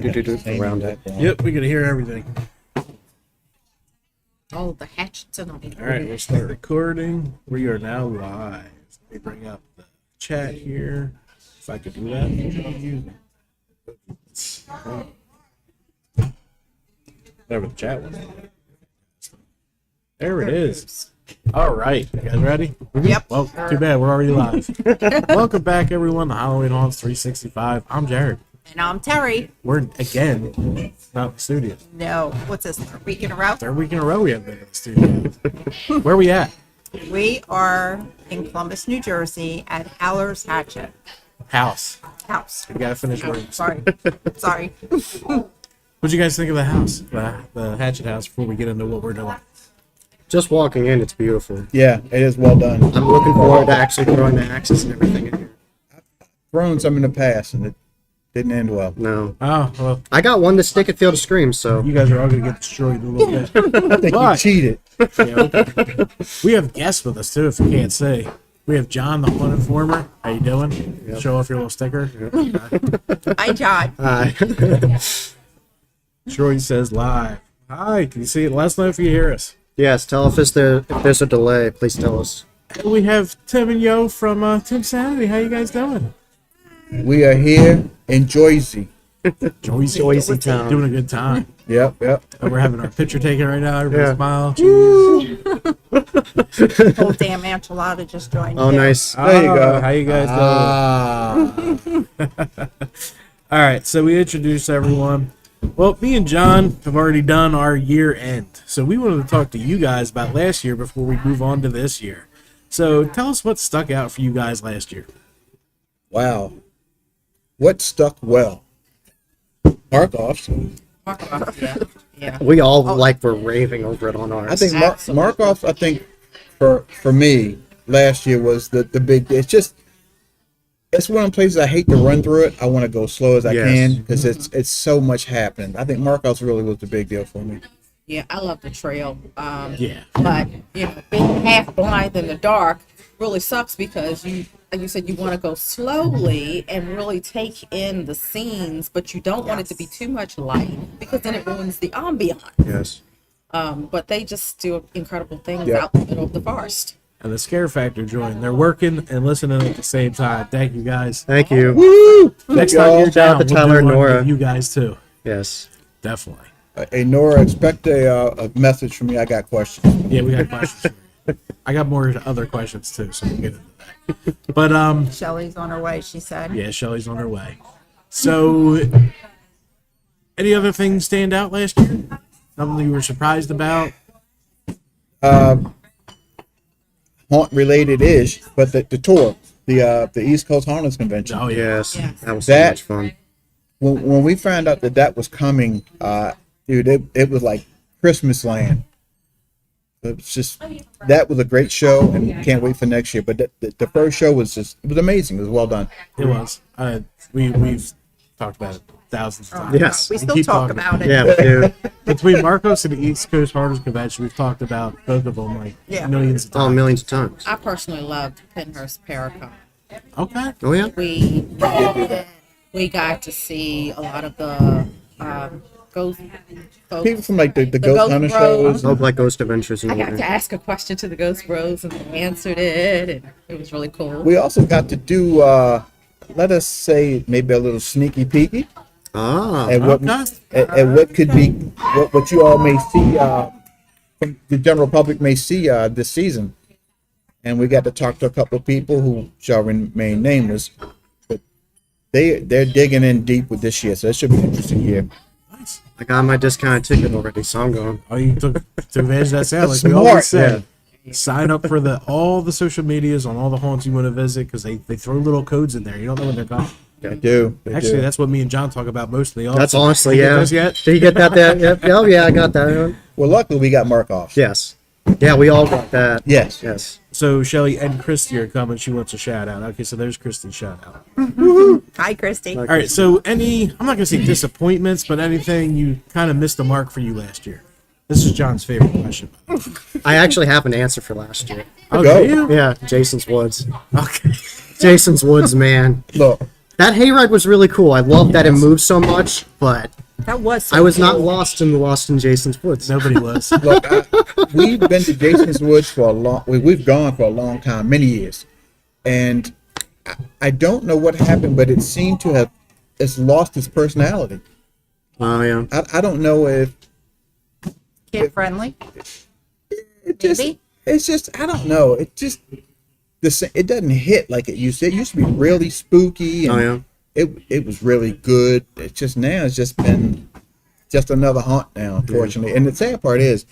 Around it. Yep, we can hear everything. Oh, the hatchets and all. All right, we'll start recording. We are now live. Let me bring up the chat here. If I could do that. Whatever the chat was. There it is. All right, you guys ready? Yep. Well, too bad, we're already live. Welcome back, everyone, to Halloween Haunts 365. I'm Jared. And I'm Terry. We're, again, not in the studio. No, what's this, third week in a row? Third week in a row we have been in the studio. Where are we at? We are in Columbus, New Jersey at Howler's Hatchet House. House. We gotta finish Oh, words. sorry. Sorry. What'd you guys think of the house, the Hatchet house, before we get into what we're doing? Just walking in, it's beautiful. Yeah, it is well done. I'm looking forward to actually throwing the axes and everything in here. Thrown some in the past, and it didn't end well. No. Oh, well, I got one to stick at Field of Screams, so. you guys are all gonna get destroyed in a little bit. I think Why? you cheated. Yeah, okay. We have guests with us, too, if you can't see. We have John, the Hunt Informer. How you doing? Yep. Show off your little sticker. Hi, John. Hi. Troy says live. Hi, can you see it? Let us know if you hear us. Yes, tell if there's a delay. Please tell us. And we have Tim and Yo from Tim Sanity. How you guys doing? We are here in Jersey. Joycey Town. Doing a good time. Yep. And we're having our picture taken right now. Everybody Yeah. smile. Old damn enchilada just joined. Oh, in. nice. There you go. How you guys doing? All right, so we introduced everyone. Well, me and John have already done our year end. So we wanted to talk to you guys about last year before we move on to this year. So tell us what stuck out for you guys last year. Wow. What stuck well? Mark-offs. Yeah. We all were raving over it on ours. I think Absolutely. Mark-offs, I think, for me, last year was the big... It's one of the places I hate to run through it. I want to go slow as I Yes. can because it's so much happening. I think Mark-offs really was the big deal for me. Yeah, I love the trail. Yeah. But being half blind in the dark really sucks because you said you want to go slowly and really take in the scenes, but you don't want it to be too much light because then it ruins the ambiance. Yes. But they just do incredible things Yeah. out in the middle of the forest. And the Scare Factor joined. They're working and listening at the same time. Thank you, guys. Thank you. Woo! Next y'all. time you're Shout out down, to we'll Tyler do and one Nora. with you guys, too. Yes. Definitely. Hey, Nora, expect a message from me. I got questions. Yeah, we got questions. For you. I got more other questions, too, so we'll get into that. But, Shelly's on her way, she said. yeah, Shelly's on her way. So, any other things stand out last year? Something you were surprised about? Haunt related ish, but the tour, the East Coast Haunters Convention. Oh, yeah. Yes. Yeah. That was so That- much fun. When we found out that was coming, dude, it was like Christmas land. It was just, that was a great show, and can't wait for next year. But the first show was it was amazing. It was well done. It was. We've talked about it thousands of times. Yes. We And still keep talk talking. about it. Yeah, we do. Between Marcos and the East Coast Hardest Convention, we've talked about both of them millions of Oh, times. millions of times. I personally loved Penhurst Paracon. Okay. Oh, yeah? We got to see a lot of the ghost folks. People from like the The Ghost Ghost Hunter Bros. shows. Oh, like Ghost Adventures and I got whatnot. to ask a question to the Ghost Bros and they answered it, and it was really cool. We also got to do, let us say, maybe a little sneaky peeky Ah. at what Okay. at what could be what you all may see, from the general public may see this season. And we got to talk to a couple of people who shall remain nameless, but they're digging in deep with this year, so it should be an interesting year. Nice. I got my discounted ticket already, so I'm going. Oh, you took advantage of that sound, like That's we always smart, said. Sign up for all the social medias on all the haunts you want to visit because they throw little codes in there. You don't know when they're coming. They do. They Actually, do. that's what me and John talk about mostly. That's honestly, You get yeah. those yet? Did you get that? Yep. Oh, yeah, I got that. Well, luckily we got Mark-offs. Yes. Yeah, we all got that. Yes. Yes. So Shelly and Christy are coming. She wants a shout out. Okay, so there's Christy's shout out. Hi, Christy. All right, so I'm not going to say disappointments, but anything you kind of missed the mark for you last year? This is John's favorite question. I actually have an answer for last year. Oh, Go. do you? Yeah, Jason's Woods. Okay. Jason's Woods, man. Look, That hayride was really cool. I love that it moved so much, but That was. So I was not cool. lost in Jason's woods. Nobody was. Look, we've been to Jason's Woods for a long. We've gone for a long time, many years, and I don't know what happened, but it seemed to have it's lost its personality. Oh yeah. I don't know if Kid friendly. it just Maybe? it's just I don't know. It just it doesn't hit like it used to. It used to be really spooky. And Oh yeah. it was really good. It's just now it's just been just another haunt now, unfortunately. And the sad part is,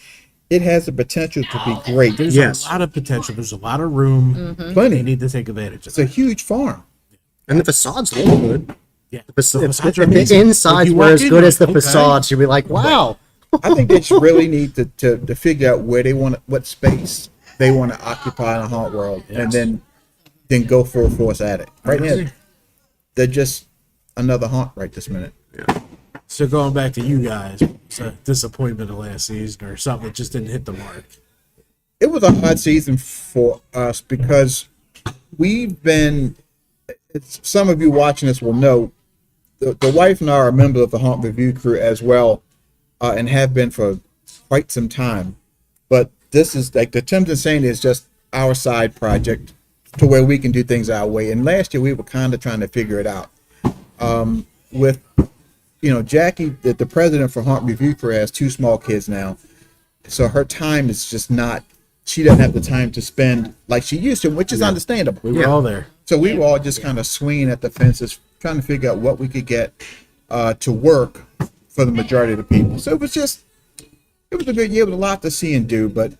it has the potential to be great. There's Yes. a lot of potential. There's a lot of room. They Plenty. need to take advantage of It's a it. huge farm. And the facades look good. Yeah. The, facades if are the amazing. insides If you were walk as in, good you're as the like, okay. facades, you'd be like, wow. I think they should really need to figure out where they want what space they want to occupy in a haunt world, and then go full force at it. Right now, they're just another haunt right this minute. So going back to you guys, it's a disappointment of last season or something that just didn't hit the mark. It was a hard season for us because we've been. Some of you watching this will know the wife and I are members of the Haunt Review crew as well, and have been for quite some time. But this is like the Tim's Insane is just our side project to where we can do things our way. And last year we were kind of trying to figure it out. With Jackie, the president for Haunt Review crew, has 2 small kids now, so her time is just not. She doesn't have the time to spend like she used to, which is understandable. We were all there. So we were all just kind of swinging at the fences, trying to figure out what we could get to work for the majority of the people. So it was a good year with a lot to see and do, but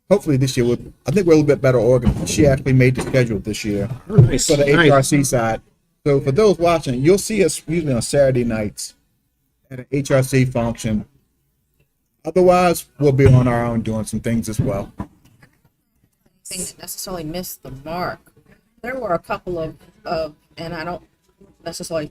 hopefully this year, I think we're a little bit better organized. She actually made the schedule this year Nice. for the Nice. HRC side. So for those watching, you'll see us usually on Saturday nights at an HRC function. Otherwise, we'll be on our own doing some things as well. Thing that necessarily missed the mark. There were a couple of and I don't necessarily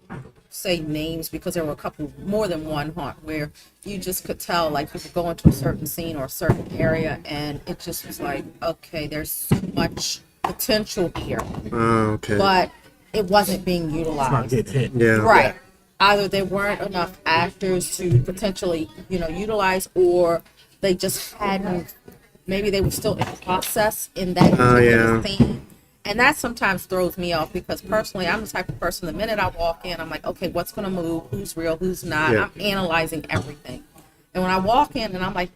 say names because there were a couple more than one haunt where you just could tell like you could go into a certain scene or a certain area and it just was like, okay, there's so much potential here, Oh, okay. but it wasn't being Not utilized. getting hit. Yeah. Right. Either there weren't enough actors to potentially, utilize, or they just hadn't. Maybe they were still in process in that particular yeah. scene, and that sometimes throws me off because personally, I'm the type of person. The minute I walk in, I'm like, okay, what's gonna move? Who's real? Who's not? Yeah. I'm analyzing everything, and when I walk in, and I'm like,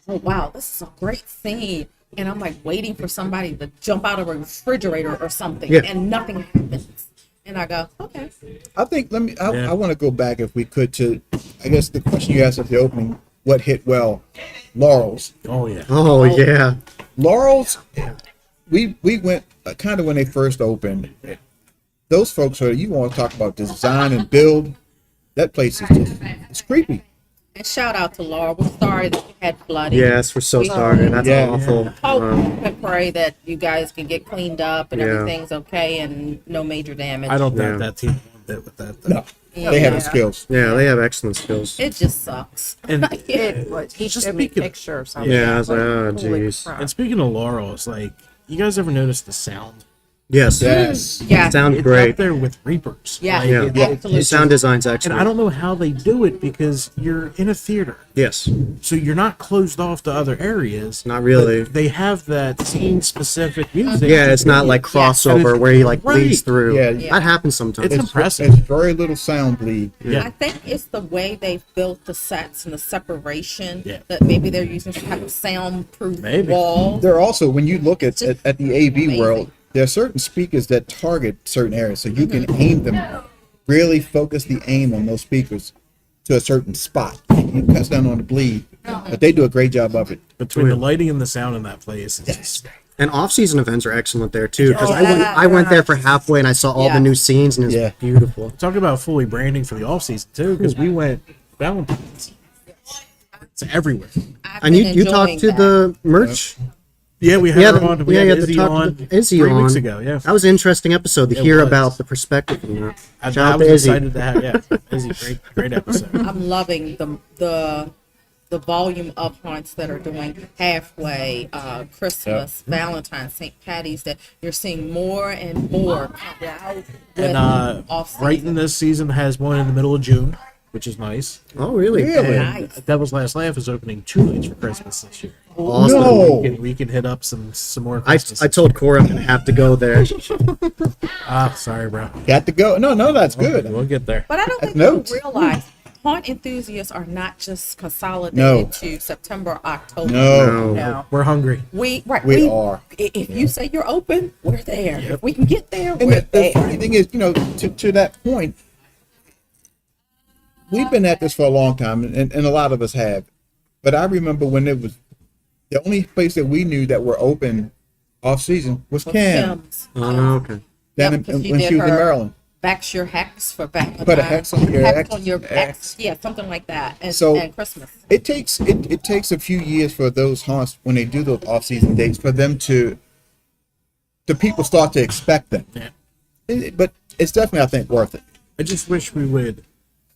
oh wow, this is a great scene. And I'm like waiting for somebody to jump out of a refrigerator or something, Yeah. and nothing happens. And I go, okay. I think I want to go back if we could to, I guess the question you asked at the opening, what hit well? Laurels. Oh yeah. Oh, yeah. Laurels, we went kind of when they first opened. Those folks you want to talk about design and build, that place is just, it's creepy. And shout out to Laura. We're sorry that you had flooding. Yes, we're so We sorry. That's Yeah. awful. hope Um, and pray that you guys can get cleaned up and Yeah. everything's okay and no major damage. I don't Yeah. doubt that team one bit with that. Though. No, Yeah. they have the skills. yeah, they have excellent skills. It just sucks. And It was. He Just showed me a speaking- picture or something. Yeah, I was like, Like, oh, holy jeez. crap. and speaking of Laurels, like you guys ever notice the sound? Yes. Yes. Yeah. Sounds It's great. up there with Reapers. Yeah. Like, Yeah. Absolutely. The sound design's and excellent. I don't know how they do it because you're in a theater, Yes. so you're not closed off to other areas. Not really. But they have that scene-specific music. Yeah, it's not like crossover where he like bleeds Right. through. Yeah. That happens sometimes. It's impressive. It's very little sound bleed. Yeah. I think it's the way they've built the sets and the separation Yeah. that maybe they're using some kind of soundproof Maybe. walls. There are also, when you look at the AV amazing. world, there are certain speakers that target certain areas, so you can aim them, really focus the aim on those speakers to a certain spot. You cut down on the bleed, but they do a great job of it. Between the lighting and the sound in that place, it's just And off-season events are excellent there too. Because Oh, I went there for halfway and I saw all Yeah. the new scenes and it was Yeah. beautiful. talk about fully branding for the off season too, because we went Valentine's. It's everywhere. I've And been you talked to enjoying the merch. Yeah, we had Yeah, her on. We yeah, had you had to Izzy talk on to Izzy 3 weeks on. ago. Yeah, That was an interesting episode to It hear was. about the perspective from that. I Shout out was to Izzy. excited to have. Yeah, Izzy, great episode. I'm loving the the volume of haunts that are doing halfway, Christmas, Valentine's, St. Patty's, that you're seeing more and more come out. And off-season. Brighton this season has one in the middle of June, which is nice. Oh, really? Really? Nice. Devil's Last Laugh is opening 2 nights for Christmas this year. Awesome. No. We can hit up some more I Christmas. told Cora I'm gonna have to go there. Sorry, bro. Got to go. No, that's good. We'll get there. But I don't think Notes. people realize haunt enthusiasts are not just consolidated No. to September, October. No. No. We're hungry. We are. If you say you're open, we're there. If we can get there, And we're the there. funny thing is, to that point, we've been at this for a long time, and a lot of us have. But I remember when it was the only place that we knew that were open off season was Cam. Kim's. Oh, okay. Then Yep, 'cause when she she was did in her Maryland. Back's your hex for Valentine's. Put a hex on your Hex ex- on your ex. ex. Yeah, something like that. And, So- and Christmas. It takes a few years for those haunts, when they do those off season dates, for them to the people start to expect them. Yeah. But it's definitely, I think, worth it. I just wish we would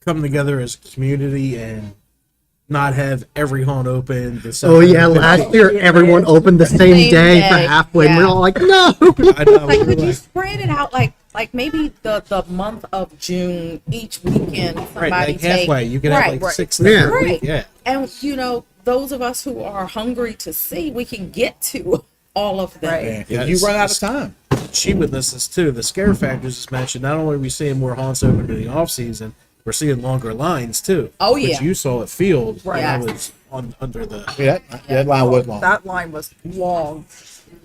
come together as a community and not have every haunt open. Oh yeah, last year everyone opened the same day for day, halfway, and we're yeah. all like, no. I know. Like, we're could you like- spread it out like maybe the month of June, each weekend somebody right, like take halfway. You can have like right. 6 Yeah. different Right. week. Yeah. And those of us who are hungry to see, we can get to all of them. Right. Yeah, You it's- run out of time. She witnesses too. The scare factors just mentioned. Not only are we seeing more haunts open during the off season, we're seeing longer lines too. Oh, which yeah. you saw at Field. Right. That was under the. Yeah, that line was long. That line was long.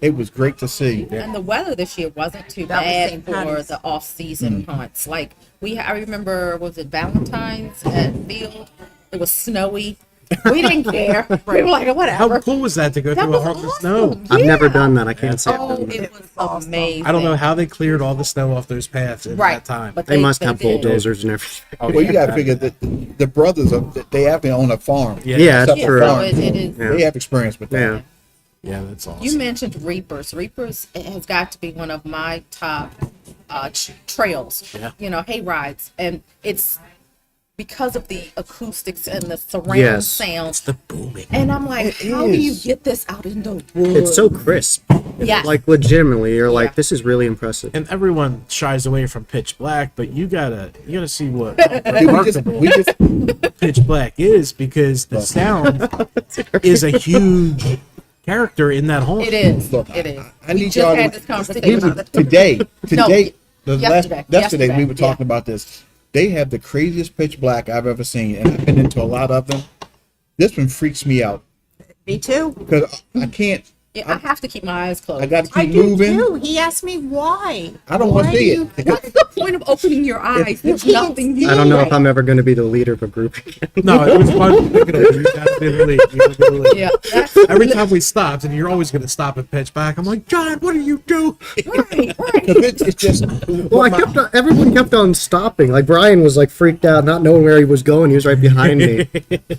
It was great to see. And the weather this year wasn't too That was bad St. for Patty's. the off-season haunts. Like I remember, was it Valentine's at Field? It was snowy. We didn't care. We were like, How whatever. cool was that to go That through a was haunt with awesome. snow? I've never Yeah. done that. I can't say I've Oh, done that. it was amazing. I don't know how they cleared all the snow off those paths in Right, that time. but They must have did. bulldozers and everything. Well, you got to figure that the brothers, they have to own a farm. Yeah. Yeah, that's Separate true. So farms. it is. Yeah. They have experience with that. Yeah. Yeah, that's awesome. You mentioned Reapers. Reapers has got to be one of my top trails. Yeah. Hay rides, and it's because of the acoustics and the surround Yes. sounds. the booming. And I'm like, how do you get this out in the woods? It's so crisp. Yeah. Like legitimately, you're like, Yeah. this is really impressive. And everyone shies away from pitch black, but you gotta see what Dude, we just pitch black is, because the sound is a huge character in that haunt. It is. Look, It is. I We need just y'all had to- this conversation we about were- it. today, No, yesterday, yesterday, we were yeah. talking about this. They have the craziest pitch black I've ever seen, and I've been into a lot of them. This one freaks me out Me too. because I can't. Yeah, I have to keep my eyes closed. I got to I keep do moving. too. He asked me why. I don't want to Why see do it. you- What's the point of opening your eyes? There's nothing you I don't know if I'm ever going to be the leader of a group again. No, it was fun picking up. You guys did really, you guys did really. Yeah, that's Every time we stopped, and you're always going to stop and pitch back, I'm like, John, what are you doing? right. Because it's just. Well, everyone kept on stopping. Like Brian was like freaked out, not knowing where he was going. He was right behind me.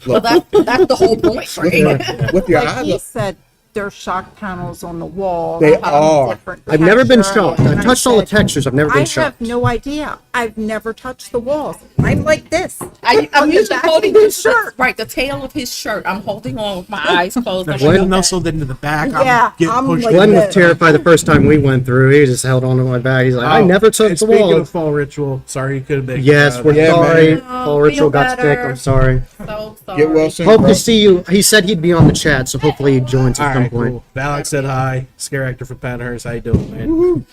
Well, that's the whole point, right? with your Like eyes he up. said, there's shock panels on the wall. They that have are. different I've never been texture. shocked. And I've I touched all the said, textures. I've never been I shocked. have no idea. I've never touched the walls. I'm like this. I'm On the usually back of holding his his shirt. shirt. Right, the tail of his shirt. I'm holding on with my eyes closed. I'm Glenn like, nestled into the back. Yeah, I'm getting I'm pushed. like Glenn was this. terrified the first time we went through. He just held on to my back. He's like, I Oh, never and touched the speaking wall. of fall ritual, sorry you couldn't make it. Yes, we're Yeah, sorry. man. Paul Feel Ritual got sick. better. I'm sorry. so sorry. Get well soon. Hope bro. to see you. He said he'd be on the chat, so hopefully he joins All at some right, point. cool. Valak said hi. Scare actor from Penhurst. How you doing, man?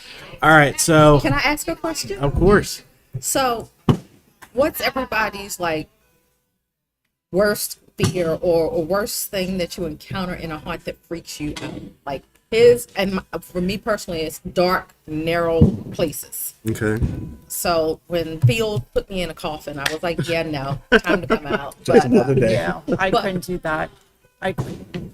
All right, so Can I ask a question? of course, So, what's everybody's like worst fear or worst thing that you encounter in a haunt that freaks you out? Like for me personally, it's dark, narrow places. Okay. So when Field put me in a coffin, I was like, yeah, no, time to come out. Just But another day. Yeah, I But- couldn't do that. I couldn't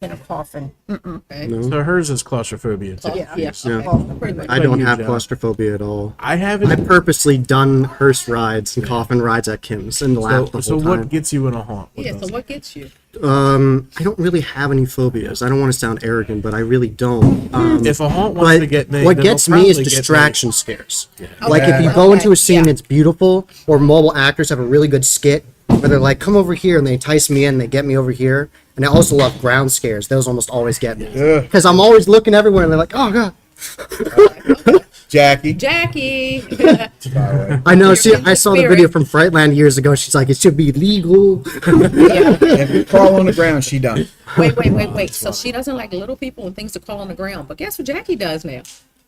in a coffin. so hers is claustrophobia too. yeah, Yeah. Yeah. pretty much. I don't you, have Joe? claustrophobia at all. I haven't. I've purposely done hearse rides and coffin rides at Kim's and laughed the So whole what time. gets you in a haunt? What Yeah. does So it? what gets you? I don't really have any phobias. I don't want to sound arrogant, but I really don't. If a haunt wants But to get me, what then gets they'll me is probably get me. distraction scares. Yeah. Like if you Okay. go into a scene Yeah. that's beautiful, or mobile actors have a really good skit, where they're like, come over here, and they entice me in, they get me over here. And I also love ground scares. Those almost always get me. Because I'm always looking everywhere, and they're like, oh, God. Jackie. Jackie. I know. I saw the video from Frightland years ago. She's like, it should be legal. If you crawl on the ground, she done. Wait. So she doesn't like little people and things to crawl on the ground. But guess what Jackie does now?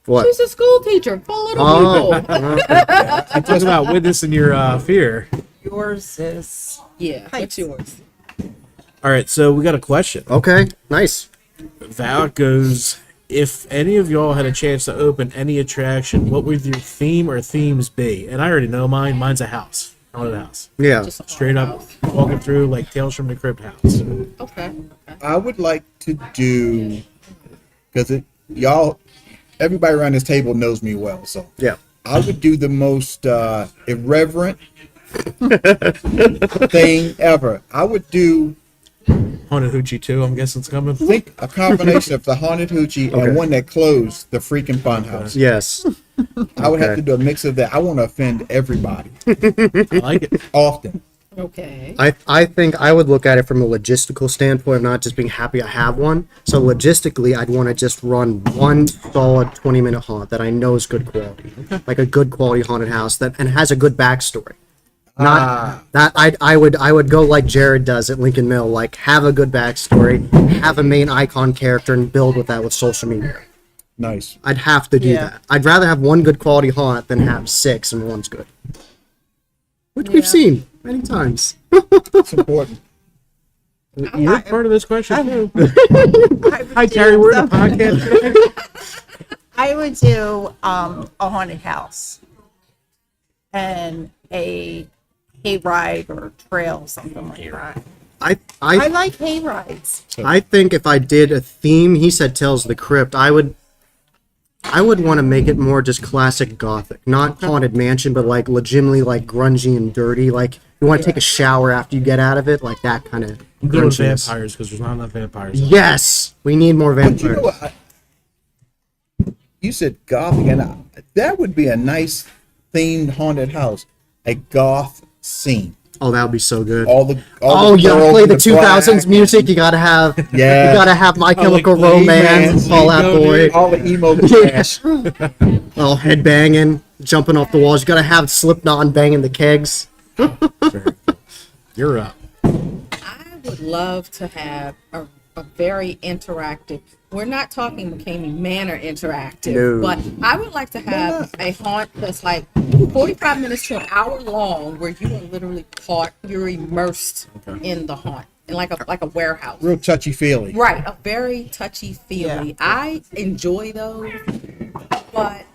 What? She's a school teacher for little people. I talk about witnessing your fear. Yours is Yeah, what's yours? All right, so we got a question. Okay, nice. That goes, if any of y'all had a chance to open any attraction, what would your theme or themes be? And I already know mine. Mine's a house. Haunted house. Yeah. Just a Straight up house. walking through like Tales from the Crypt house. Okay. I would like to do, because everybody around this table knows me well, so Yeah. I would do the most irreverent thing ever. I would do Haunted Hoochie 2, I'm guessing it's coming. think a combination of the Haunted Hoochie Okay. and one that closed, the freaking Funhouse. Yes. I would have Okay. to do a mix of that. I want to offend everybody I like it. often. Okay. I think I would look at it from a logistical standpoint of not just being happy I have one. So logistically, I'd want to just run one solid 20-minute haunt that I know is good quality, like a good quality haunted house that and has a good backstory. Not that I would go like Jared does at Lincoln Mill, like have a good backstory, have a main icon character, and build with that with social media. Nice. I'd have to do Yeah. that. I'd rather have one good quality haunt than have 6 and one's good, which we've seen many times. It's important. You're part of this question too. I Hi, would Terry. do We're in the something- podcast today. I would do a haunted house and a hayride or trail, something like that. I I like hay rides. I think if I did a theme, he said Tales of the Crypt, I would want to make it more just classic gothic, not haunted mansion, but like legitimately like grungy and dirty. Like you want to take a shower after you get out of it, like that kind of I'm doing grunchiness. vampires because there's not enough vampires. Yes, we need more But you know vampires. what? You said gothic, and that would be a nice themed haunted house. A goth scene. Oh, that would be so good. All the Oh, you gotta girls play in the 2000s black, music. You gotta have, Yeah. you gotta have My Chemical like Romance, Glee Fall Out Bands, Boy, all the emo trash. all headbanging, jumping off the walls. You gotta have Slipknot banging the kegs. You're up. I would love to have a very interactive. We're not talking McCamey Manor interactive, No. but I would like to have a haunt that's like 45 minutes to an hour long, where you are literally you're immersed in the haunt, in like a warehouse. Real touchy feely. Right, a very touchy feely. Yeah. I enjoy those, but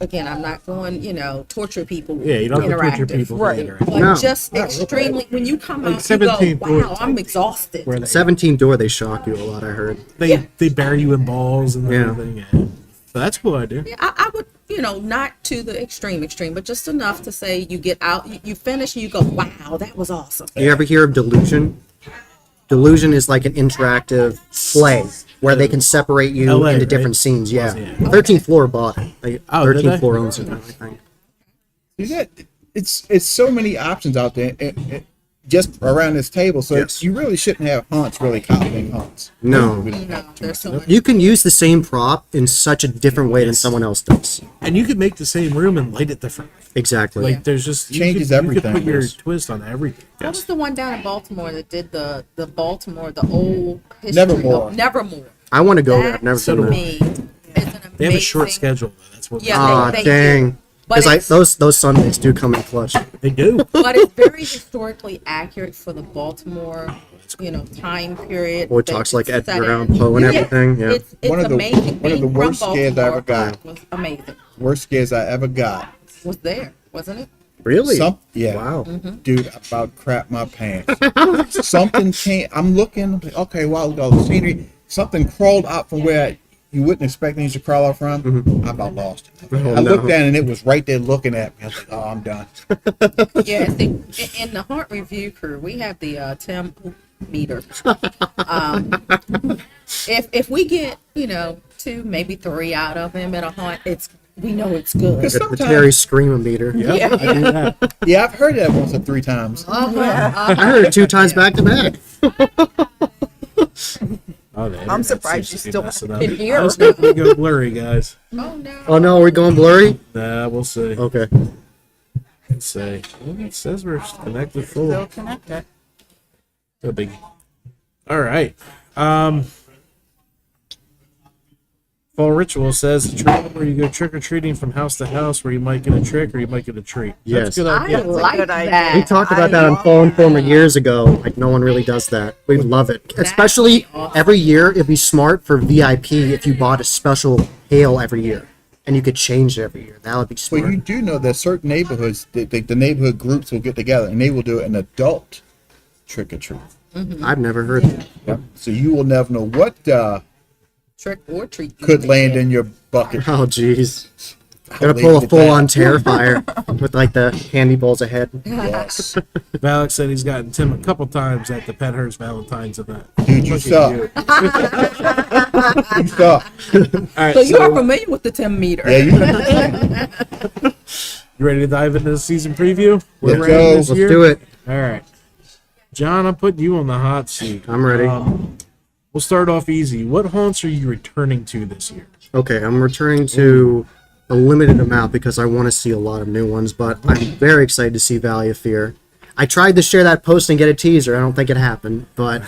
again, I'm not going, torture people. Yeah, you don't have to torture interactive. people. Right. Later. But No. just extremely, when you come Like out, you go, 17 wow, I'm exhausted. Where they 17 Door, they shock you a lot, I heard. they bury you in balls and Yeah. everything. Yeah. So that's a cool idea. Yeah, I would, not to the extreme, but just enough to say you get out, you finish, and you go, wow, that was awesome. You ever hear of Delusion? Delusion is like an interactive play where they can separate you LA, into right? different scenes. Yeah. Yeah. 13th floor bought it. Like, Oh, did 13th they? floor owns it now, I think. It's so many options out there, just around this table. So Yes. you really shouldn't have haunts really copying haunts. No. No, there's so much. You can use the same prop in such a different way than someone else does. And you could make the same room and light it different. Exactly. Like there's just Changes you everything. could put your Yes. twist on everything. What was the one down in Baltimore that did the Baltimore, the old history Nevermore. of Nevermore? I want to go there. That I've never to been there. me is an amazing. They have a short schedule. Though. That's what Yeah, Ah, they dang. do. But Because it's- those Sundays do come in clutch. they do. but it's very historically accurate for the Baltimore, time period. Boy that talks like it's Edgar set Allan in. Poe and everything, yeah. It's One of the- amazing. one of Being the from worst scares I ever Baltimore got. was amazing. Worst scares I ever got. Was there, wasn't it? Really? Yeah. Wow. Dude, I about crap my pants. Something came. I'm looking. I'm like, okay, wow, look at all the scenery. Something crawled out from where you wouldn't expect things to crawl out from. I about lost it. Oh, I looked no. down and it was right there looking at me. I was like, oh, I'm done. Yeah. In the Haunt Review crew, we have the temp meter. If we get 2, maybe 3 out of him at a haunt, it's we know it's good. Because The sometimes, Terry Screamometer. Yep, I do that. yeah, I've heard that once or 3 times. I heard it 2 times back to back. Oh, the I'm internet surprised seems you to be still messing up. can I hear. was going to go blurry, guys. Oh no. Oh no, are we going blurry? Nah, we'll see. Okay. Let's see. Well, it says we're connected full. Still connected. No biggie. All right. Fall Ritual says a trail where you go trick or treating from house to house, where you might get a trick or you might get a treat. Yes. That's a good I idea. like good idea. that. We talked about I that on love Fall that. Informer years ago. Like, no one really does that. We love it. Especially every year, it'd be smart for VIP if you bought a special hail every year. And you could change it every year. That would be Well, smart. you do know that certain neighborhoods, the neighborhood groups will get together and they will do an adult trick or treat. I've never heard that. Yep. So you will never know what Trick or treat. you could may land get. in your bucket. Oh, jeez. Gotta leave pull it a at full-on that. Terrifier with, like, the candy balls ahead. Yes. Valak said he's gotten Tim a couple times at the Penhurst Valentine's event. Dude, you Look at suck. you. You suck. All right, So you are so familiar with the 10 meter. Yeah, you you ready to dive into the season preview? Where Let's we're at go. this Let's year? do it. All right. John, I'm putting you on the hot seat. I'm ready. We'll start off easy. What haunts are you returning to this year? Okay, I'm returning to a limited amount because I want to see a lot of new ones, but I'm very excited to see Valley of Fear. I tried to share that post and get a teaser. I don't think it happened, but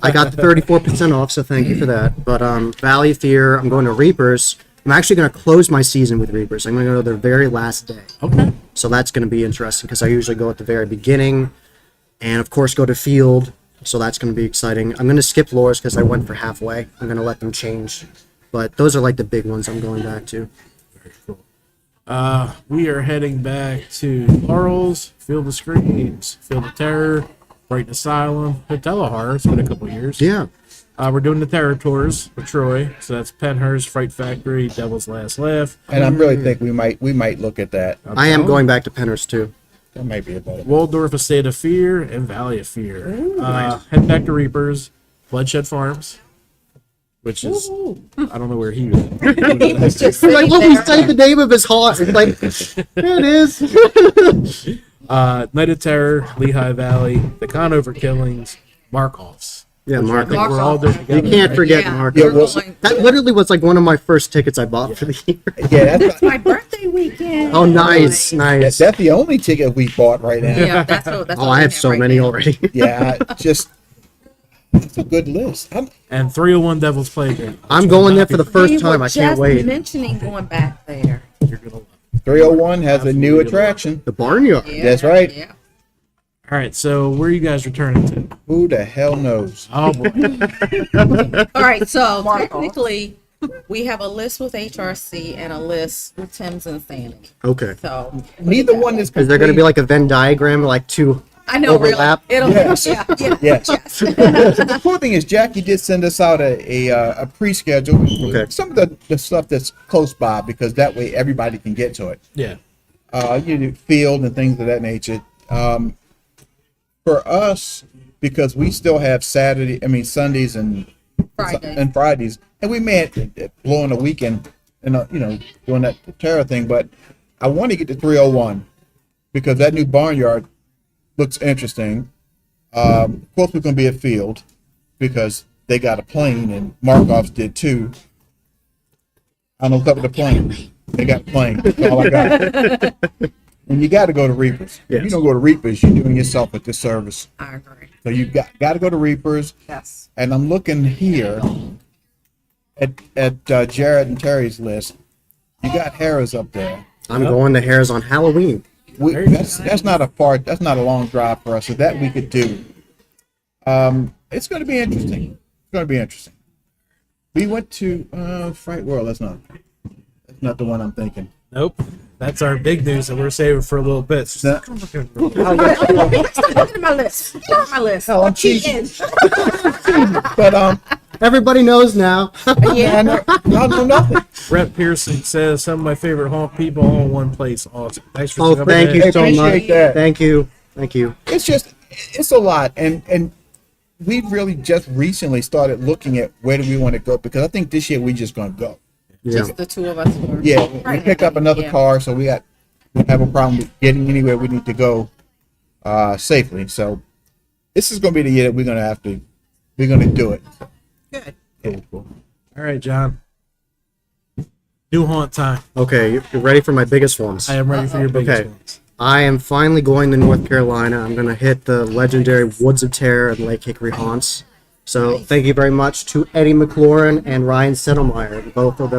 I got the 34% off, so thank you for that. But Valley of Fear, I'm going to Reapers. I'm actually going to close my season with Reapers. I'm going to go to their very last day. Okay. So that's going to be interesting because I usually go at the very beginning and, of course, go to Field. So that's going to be exciting. I'm going to skip Lures because I went for halfway. I'm going to let them change. But those are like the big ones I'm going back to. Very cool. We are heading back to Laurel's, Field of Screams, Field of Terror, Brighton Asylum, Hotel of Horror. It's been a couple of years. Yeah. We're doing the Terror Tours with Troy. So that's Penhurst, Fright Factory, Devil's Last Laugh. And I really think we might look at that. I am going back to Penrose too. That might be a better. Waldorf Estate of Fear and Valley of Fear. Head back to Reapers, Bloodshed Farms, which is I don't know where he was. He was just Like, sitting well, he there. said the name of his haunt. It's like, there it is. Night of Terror, Lehigh Valley, the Conover Killings, Markovs. Yeah, I Mark. think we're all doing You together. can't right? forget Yeah, Mark. Yeah, we're well, going- That literally was like one of my first tickets I bought for the year. Yeah, that's, my birthday weekend. Oh, nice, nice. that's the only ticket we bought right now. Yeah, that's what. Oh, I have so many already. Yeah, just it's a good list. And 301 Devil's Playground. I'm going there for the We first were time. I can't just wait. mentioning going back there. You're gonna love it. 301 has a new attraction. The Barnyard. Yeah, That's right. Yeah. All right, so where are you guys returning to? Who the hell knows? Oh boy. All right, so Mark off. technically, we have a list with HRC and a list with Tim's Insanity. Okay. So Neither one is complete. Is there going to be like a Venn diagram, like two? I know Overlap? really. It'll Yes. yeah, yeah. Yes. Yes. The cool thing is Jackie did send us out a pre-schedule. Okay. Some of the stuff that's close by because that way everybody can get to it. Yeah. You do field and things of that nature. For us, because we still have Sundays and Friday. Fridays, and we may have blowing a weekend and doing that terror thing, but I want to get to 301 because that new barnyard looks interesting. Of course, we're going to be at Field because they got a plane and Markovs did too. I don't know what's up with the plane. They got a plane. That's all I got. And you got to go to Reapers. If you Yes. don't go to Reapers, you're doing yourself a disservice. I agree. So you got to go to Reapers. Yes. And I'm looking here at Jared and Terry's list. You got Harrah's up there. I'm going to Harris on Halloween. That's not a long drive for us. So that we could do. It's going to be interesting. It's going to be interesting. We went to Fright World. That's not the one I'm thinking. Nope. That's our big news that we're saving for a little bit. So That- Stop looking at my list. Get off my list. Hell, I'm cheating. But Everybody knows now. I know nothing. Brett Pearson says some of my favorite haunt people all in one place. Awesome. Thanks for Oh, coming thank in. you so Appreciate much. that. Thank you. Thank you. It's a lot, and we've really just recently started looking at where do we want to go because I think this year we're just going to go. Yeah. Just the two of us. Were Yeah, we pick up another Yeah. car, so we have a problem with getting anywhere we need to go safely. So this is going to be the year that we're going to do it. Good. Cool. All right, John. New haunt time. Okay, you ready for my biggest ones? I am ready for your biggest Okay. ones. I am finally going to North Carolina. I'm going to hit the legendary Woods of Terror and Lake Hickory haunts. So thank you very much to Eddie McLaurin and Ryan Settlemeyer, both of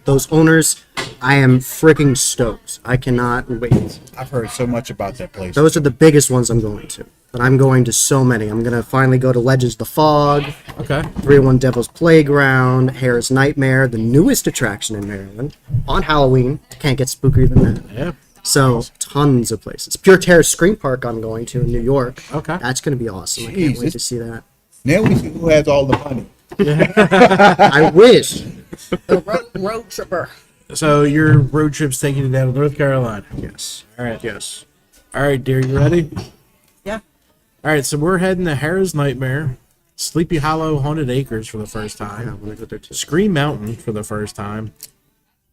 those owners. I am freaking stoked. I cannot wait. I've heard so much about that place. Those are the biggest ones I'm going to. But I'm going to so many. I'm going to finally go to Legends of the Fog, Okay. 301 Devil's Playground, Harris Nightmare, the newest attraction in Maryland, on Halloween. Can't get spookier than that. Yeah. So, tons of places. Pure Terror Scream Park I'm going to in New York. Okay. That's going to be awesome. I can't Jeez, wait to see that. Now we see who has all the money. I wish. The road tripper. So your road trip's taking you down to North Carolina. Yes. All right. Yes. All right, dear. You ready? Yeah. All right. So we're heading to Harris Nightmare, Sleepy Hollow Haunted Acres for the first I time, want to go there too. Scream Mountain for the first time,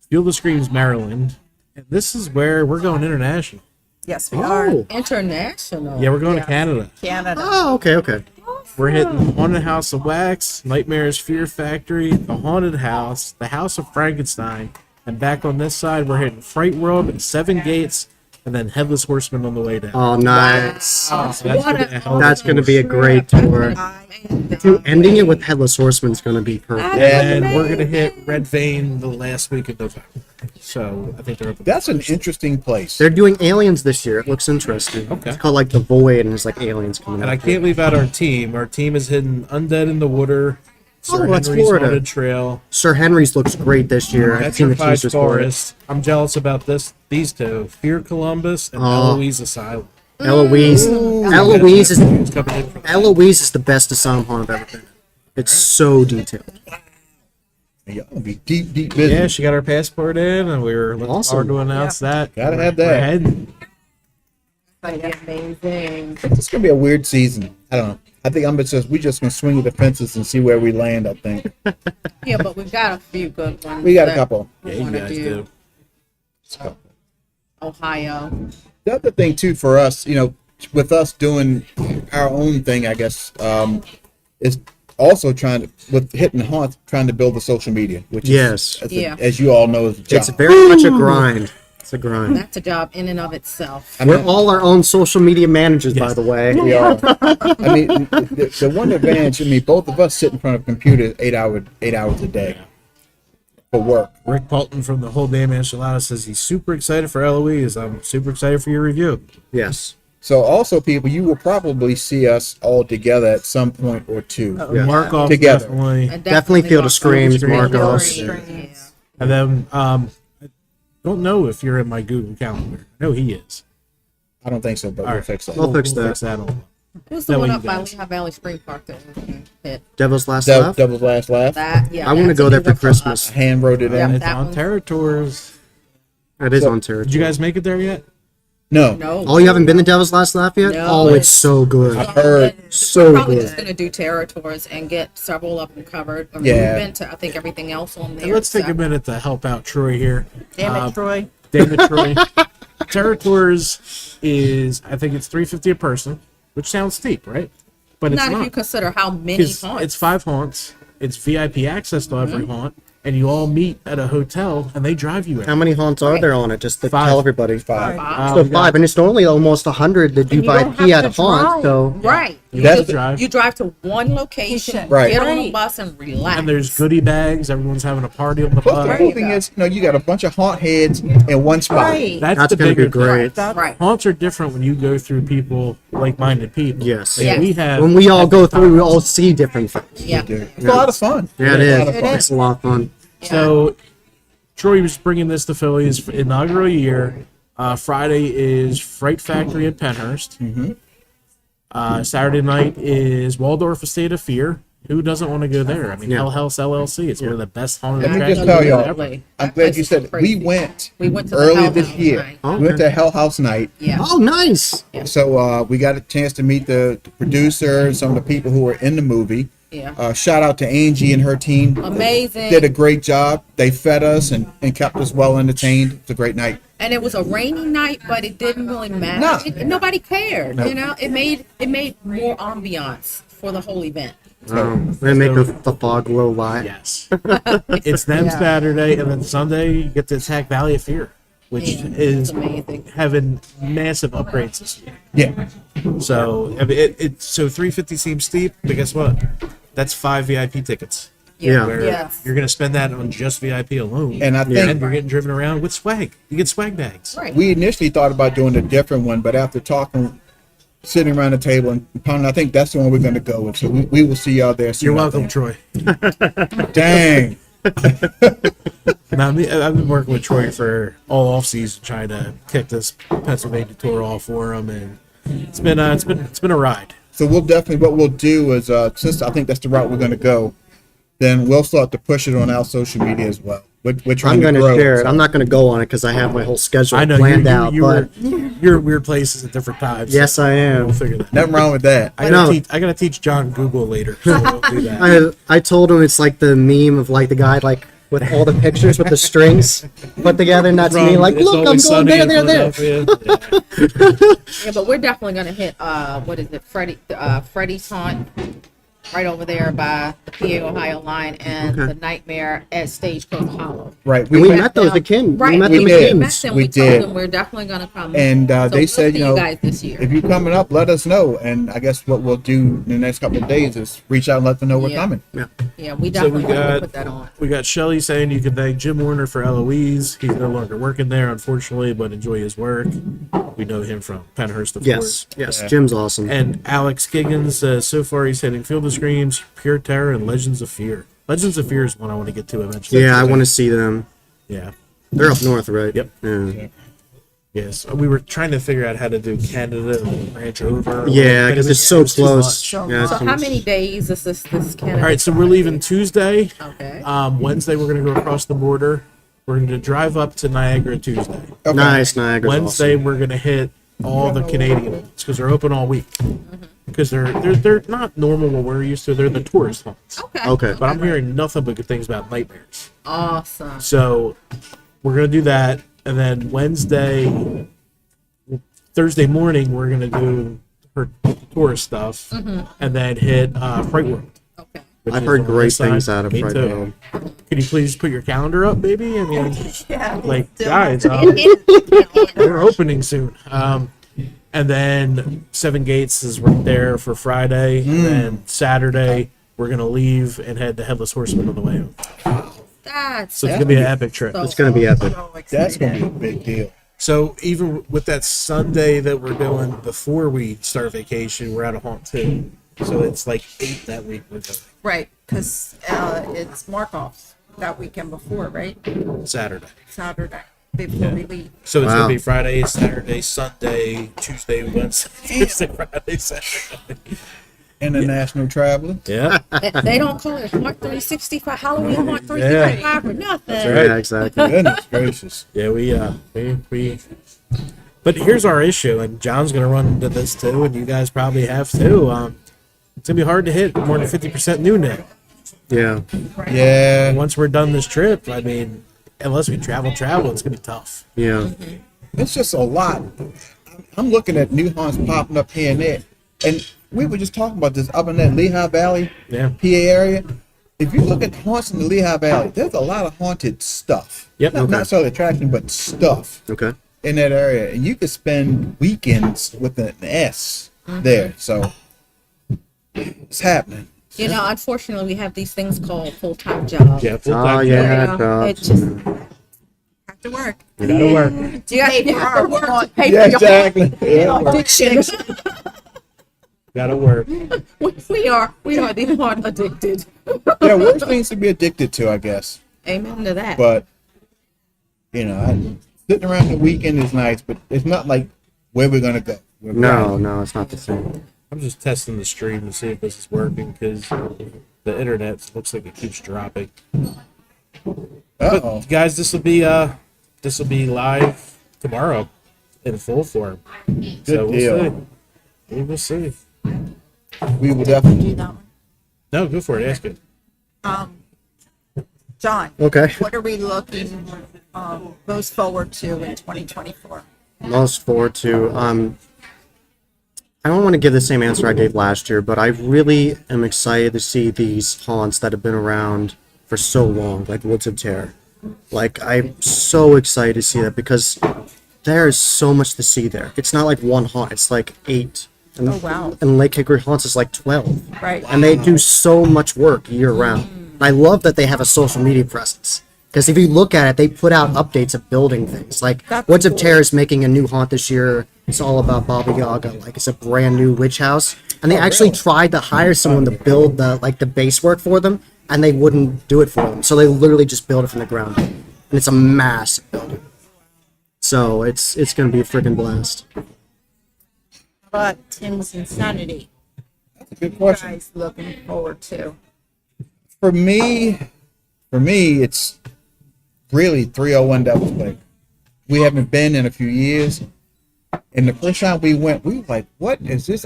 Field of Screams Maryland, and this is where we're going international. Yes, we are. Oh. International. Yeah, we're going Yeah. to Canada. Canada. Oh, okay, okay. We're hitting Haunted House of Wax, Nightmare's Fear Factory, The Haunted House, The House of Frankenstein, and back on this side, we're hitting Fright World, Seven Gates, and then Headless Horseman on the way down. Oh, nice. So that's gonna be a hell of a That's going to be a great tour. Ending it with Headless Horseman is going to be perfect. And we're gonna hit Red Vein the last week of November. So I think they're up. That's an interesting place. They're doing aliens this year. It looks interesting. Okay. It's called like The Void, and there's like aliens coming And out. I can't leave out our team. Our team is hitting Undead in the Water, Sir Oh, that's Henry's Florida. Haunted Trail, Sir Henry's looks great this year. I've seen the Petrified teasers for it. Forest. I'm jealous about these two: Fear Columbus and Oh. Eloise Asylum. Eloise. Eloise is Who's coming in for that? Eloise is the best asylum haunt I've ever been in. It's so detailed. Y'all gonna be deep busy. Yeah, she got her passport in, and we were looking Awesome. forward to announce that. Gotta have We're that. heading. Amazing. It's gonna be a weird season. I don't know. I think we just gonna swing the fences and see where we land. I think Yeah, but we've got a few good ones. we got a that couple. we Yeah, you wanna guys do. do. Ohio. The other thing too for us, with us doing our own thing, I guess, is also with hitting haunts, trying to build the social media, which Yes. is, Yeah. as you all know, is a job. It's very much a grind. It's a grind. That's a job in and of itself. We're all our own social media managers, by the way. We are. I mean, the one advantage. Both of us sit in front of a computer 8 hours a day for work. Rick Paulton from the Whole Damn Enchilada says he's super excited for Eloise. I'm super excited for your review. Yes. So also, people, you will probably see us all together at some point or two. Yeah. Mark off Together. definitely. And Definitely Field of Mark Screams, Screams, Marcos. Yeah. And then I don't know if you're in my Google Calendar. I know he is. I don't think so, but All we'll right. fix that. We'll fix that. on. Who's That the way one you up by guys- Lehigh Valley Spring Park that we hit? Devil's Last That Laugh. Devil's Last Laugh. That, yeah. I want to that's go a there good for one Christmas. us. Hand wrote it Yeah. in. It's That on one's- Terra Tours. It is So- on territory. Did you guys make it there yet? No. No. Oh, you haven't been to Devil's Last Laugh yet? No. Oh, it's so good. I've heard. So We're probably good. just gonna do Terra Tours and get several of them covered. I mean, Yeah. We've been to I think everything else on there. And let's take so- a minute to help out Troy here. Damn it, Troy. Damn it, Troy. Terra Tours is, I think it's $350 a person, which sounds steep, right? But it's Not not. if you consider how many It's haunts. 5 haunts. It's VIP access to every haunt, and you all meet at a hotel, and they drive you How in. many haunts are there on it? Just to 5. tell everybody. 5. So 5, and it's normally almost 100 that do you don't VIP have at a to haunt. drive. So Right. You That's just the drive. you drive to one location, Right. get on a Right. bus and relax. And there's goodie bags. Everyone's having a party on the Plus, the bus. cool thing is, you got a bunch of haunt heads in one spot. Right. That's the going to bigger be great. That's Right. Haunts are different when you go through people, like-minded people. Yes. Like, Yes. we have. when we all go through, we all see different things. Yeah. It's a lot of fun. Yeah, it It's a lot is. of fun. It's a lot of fun. So, Troy was bringing this to Philly's inaugural year. Friday is Fright Factory at Penhurst. Saturday night is Waldorf Estate of Fear. Who doesn't want to go there? I mean, Yeah. Hell House LLC. It's one of the best haunted Let me attractions just tell y'all, ever. Absolutely. I'm That glad place you is said it. crazy. We went to the earlier Hell this House year. night. Oh, We went okay. to Hell House night. Yeah. Oh, nice. So we got a chance to meet the producer and some of the people who were in the movie. Yeah. Shout out to Angie and her team. Amazing. Did a great job. They fed us and kept us well entertained. It's a great night. And it was a rainy night, but it didn't really matter. Nobody cared. No. You know, it made more ambiance for the whole event. They make the fog glow light. Yes. It's them Yeah. Saturday, and then Sunday you get to attack Valley of Fear, which Yeah, is it's amazing. having massive upgrades this year. Yeah. So I mean, so 350 seems steep, but guess what? That's 5 VIP tickets. Yeah. Where Yes. you're going to spend that on just VIP alone. And I think- and you're getting driven around with swag. You get swag bags. Right. We initially thought about doing a different one, but after talking, sitting around the table and pounding, I think that's the one we're going to go with. So we will see y'all there soon. You're I welcome, think. Troy. Dang. Now, I've been working with Troy for all off season, trying to kick this Pennsylvania tour off for him, and it's been a ride. So we'll definitely, what we'll do is, since I think that's the route we're going to go, then we'll start to push it on our social media as well. We're trying I'm going to grow, share it. so- I'm not going to go on it because I have my whole schedule I know planned out. But you're at weird places at different times. yes, I am. We'll figure that. Nothing wrong with that. I No. gotta teach John Google later. So we'll do that. I told him it's like the meme of like the guy like with all the pictures with the strings put together, and that's me like, It's look, I'm Always going Sunny there, in there, there. Philadelphia. Yeah, but we're definitely gonna hit what is it, Freddie's Haunt, right over there by the PA Ohio line, and the Nightmare at Stagecoach Hollow. Right. We We met those the Kin. Right, We met we the did. McKins. them. We We did. told them we're definitely gonna come. And So they we'll said, see you know, guys this year. if you're coming up, let us know. And I guess what we'll do in the next couple of days is reach out and let them know we're Yeah. coming. Yeah, we So definitely we want to got put that on. we got Shelly saying you can thank Jim Warner for Eloise. He's no longer working there, unfortunately, but enjoy his work. We know him from Penhurst, of Yes, course. yes, Yeah. Jim's awesome. And Alex Giggins says so far he's hitting Field of Screams, Pure Terror, and Legends of Fear. Legends of Fear is one I want to get to eventually. Yeah, I want to see them. Yeah. They're up north, right? Yep. Yeah, Yes. We were trying to figure out how to do Canada and branch over. yeah, because it's so It's too close. much. Yeah, So it's too how much. many days is this Canada? All right, so we're leaving Tuesday. Okay. Wednesday we're going to go across the border. We're going to drive up to Niagara Tuesday. Okay. Nice, Niagara's Wednesday awesome. we're going to hit all the Canadian ones because they're open all week. Because they're not normal what we're used to. They're the tourist haunts. Okay. Okay. But I'm hearing nothing but good things about nightmares. Awesome. So we're gonna do that, and then Thursday morning we're gonna do her tourist stuff, and then hit Fright World. Okay. which I've is heard on great this side. things out of Me Fright too. World. Can you please put your calendar up, baby? I mean, Yeah. like guys, we're opening soon. And then Seven Gates is right there for Friday, and then Saturday we're gonna leave and head to Headless Horseman on the way home. That's So it's gonna be an epic trip. so It's gonna be epic. That's going to be a big deal. So even with that Sunday that we're doing before we start vacation, we're out of haunt too. So it's like 8 that week we're doing Right, because it's Markov's that weekend before, right? Saturday. Saturday before we leave. So it's Wow. gonna be Friday, Saturday, Sunday, Tuesday, Wednesday, Thursday, Friday, Saturday. International traveler. Yeah. They don't call it Haunt 365, Halloween Haunt 365 or nothing. right. Yeah, exactly. Goodness gracious. Yeah, we but here's our issue, and John's gonna run into this too, and you guys probably have too. It's gonna be hard to hit more than 50% new now. Yeah. Yeah. Once we're done this trip, I mean, unless we travel, it's gonna be tough. Yeah. It's just a lot. I'm looking at new haunts popping up here and there. And we were just talking about this up in that Lehigh Valley, Yeah. PA area. If you look at haunts in the Lehigh Valley, there's a lot of haunted stuff. Yep. Not Okay. necessarily attraction, but stuff Okay. in that area. And you could spend weekends with an S there. So it's happening. You know, unfortunately, we have these things called full-time jobs. Yeah, Oh full-time yeah, You know, jobs. it just Have to work. You gotta work. you have to work to pay Yeah, for your exactly. Yeah. addiction. Gotta work. we are the haunt addicted. Yeah, worse things to be addicted to, I guess. Amen to that. But sitting around the weekend is nice, but it's not like where we're gonna go. We're No, no, it's not the same. I'm just testing the stream to see if this is working because the internet looks like it keeps dropping. Uh-oh. But guys, this will be live tomorrow in full form. So deal. we'll see. We will see. We will definitely. Do that one. No, go for it. Ask it. John. Okay. What are we looking most forward to in 2024? Most forward to. I don't want to give the same answer I gave last year, but I really am excited to see these haunts that have been around for so long, like Woods of Terror. Like, I'm so excited to see that because there is so much to see there. It's not like one haunt; it's like 8. And, Oh, wow. And Lake Hickory Haunts is like 12. Right. And they do so much work year round. And I love that they have a social media presence. Because if you look at it, they put out updates of building things. Like That's Woods of cool. Terror is making a new haunt this year. It's all about Baba Yaga. Like it's a brand new witch house. And they actually tried to hire someone to build the base work for them, and they wouldn't do it for them. So they literally just built it from the ground up. And it's a massive building. So it's gonna be a freaking blast. But Tim's Insanity. Good You question. guys looking forward to? For me, it's really 301 Devil's Lake. We haven't been in a few years, and the first time we went, we were like, "What is this?"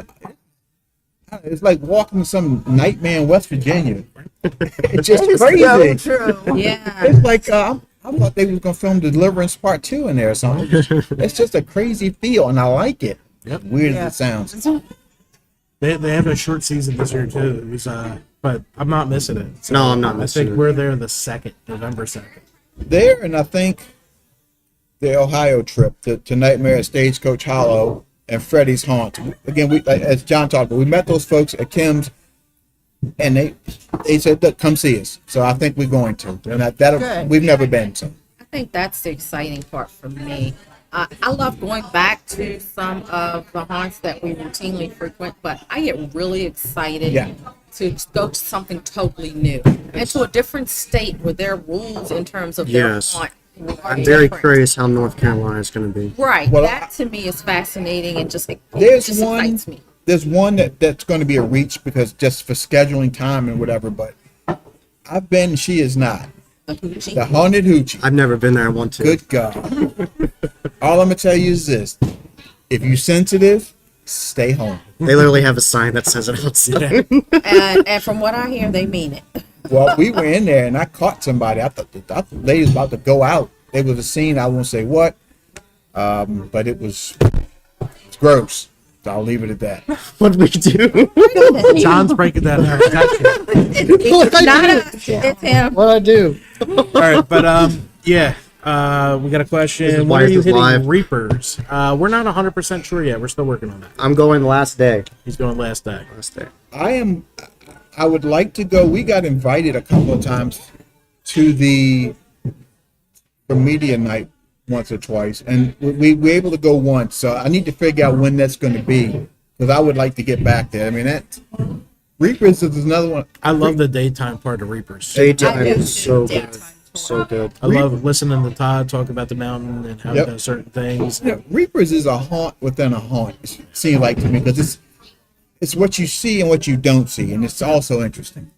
It's like walking some nightmare in West Virginia. It's just crazy. So true. Yeah. It's like I thought they was gonna film Deliverance Part 2 in there or something. It's just a crazy feel, and I like it. Yep. Weird Yeah. as it sounds. They have a short season this year too. It was, but I'm not missing it. So No, I'm not I missing think it. we're there the 2nd, November 2nd. There, and I think the Ohio trip to Nightmare at Stagecoach Hollow and Freddy's Haunt. Again, we as John talked about, we met those folks at Kim's, and they said, "Look, come see us." So I think we're going to, and that'll Good. we've never been. So I think that's the exciting part for me. I love going back to some of the haunts that we routinely frequent, but I get really excited Yeah. to go to something totally new and to a different state where their rules in terms of their Yes. haunt. are I'm very different. curious how North Carolina is going to be. Right, Well, that to me is fascinating and just there's just one excites me. there's one that's going to be a reach because just for scheduling time and whatever. But I've been, she is not The hoochie. the Haunted Hoochie. I've never been there. I want to. Good God! All I'm gonna tell you is this: if you're sensitive, stay home. They literally have a sign that says it outside. and from what I hear, they mean it. Well, we were in there and I caught somebody. I thought the lady was about to go out. There was a scene, I won't say what, but it's gross. So I'll leave it at that. What did we do? John's breaking that down. Gotcha. It's not us, it's him. What I do? All right, but yeah, we got a This is question. why When are is you this hitting live? Reapers? We're not 100% sure yet. We're still working on that. I'm going last day. He's going last day. Last day. I would like to go. We got invited a couple of times to the media night once or twice, and we were able to go once. So I need to figure out when that's going to be because I would like to get back there. I mean, that Reapers is another one. I love the daytime part of Reapers. Daytime I do is so too. good. So good. I love listening to Todd talk about the mountain and how Yep. he does certain things. You know, Reapers is a haunt within a haunt. It seems like to me because it's what you see and what you don't see, and it's also interesting.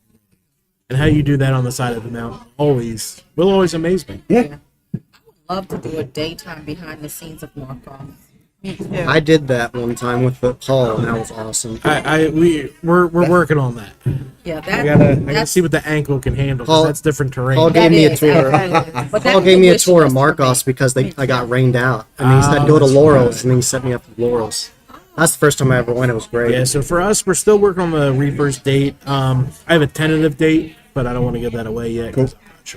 And how you do that on the side of the mountain will always amaze me. Yeah. Love to do a daytime behind the scenes of Markov. Me too. I did that one time with the Paul, and that was awesome. We're working on that. Yeah, I that gotta that's see what the ankle can handle. 'Cause Paul- that's different terrain. Paul that gave me a is, tour. but Paul that's gave me a wish tour of list for me. Marcos because I got rained out, and he said go to that's Laurels, and then he set me up with Laurels. That's the first time I ever went. It was great. Yeah, so for us, we're still working on the Reapers date. I have a tentative date, but I don't want to give that away yet because I'm not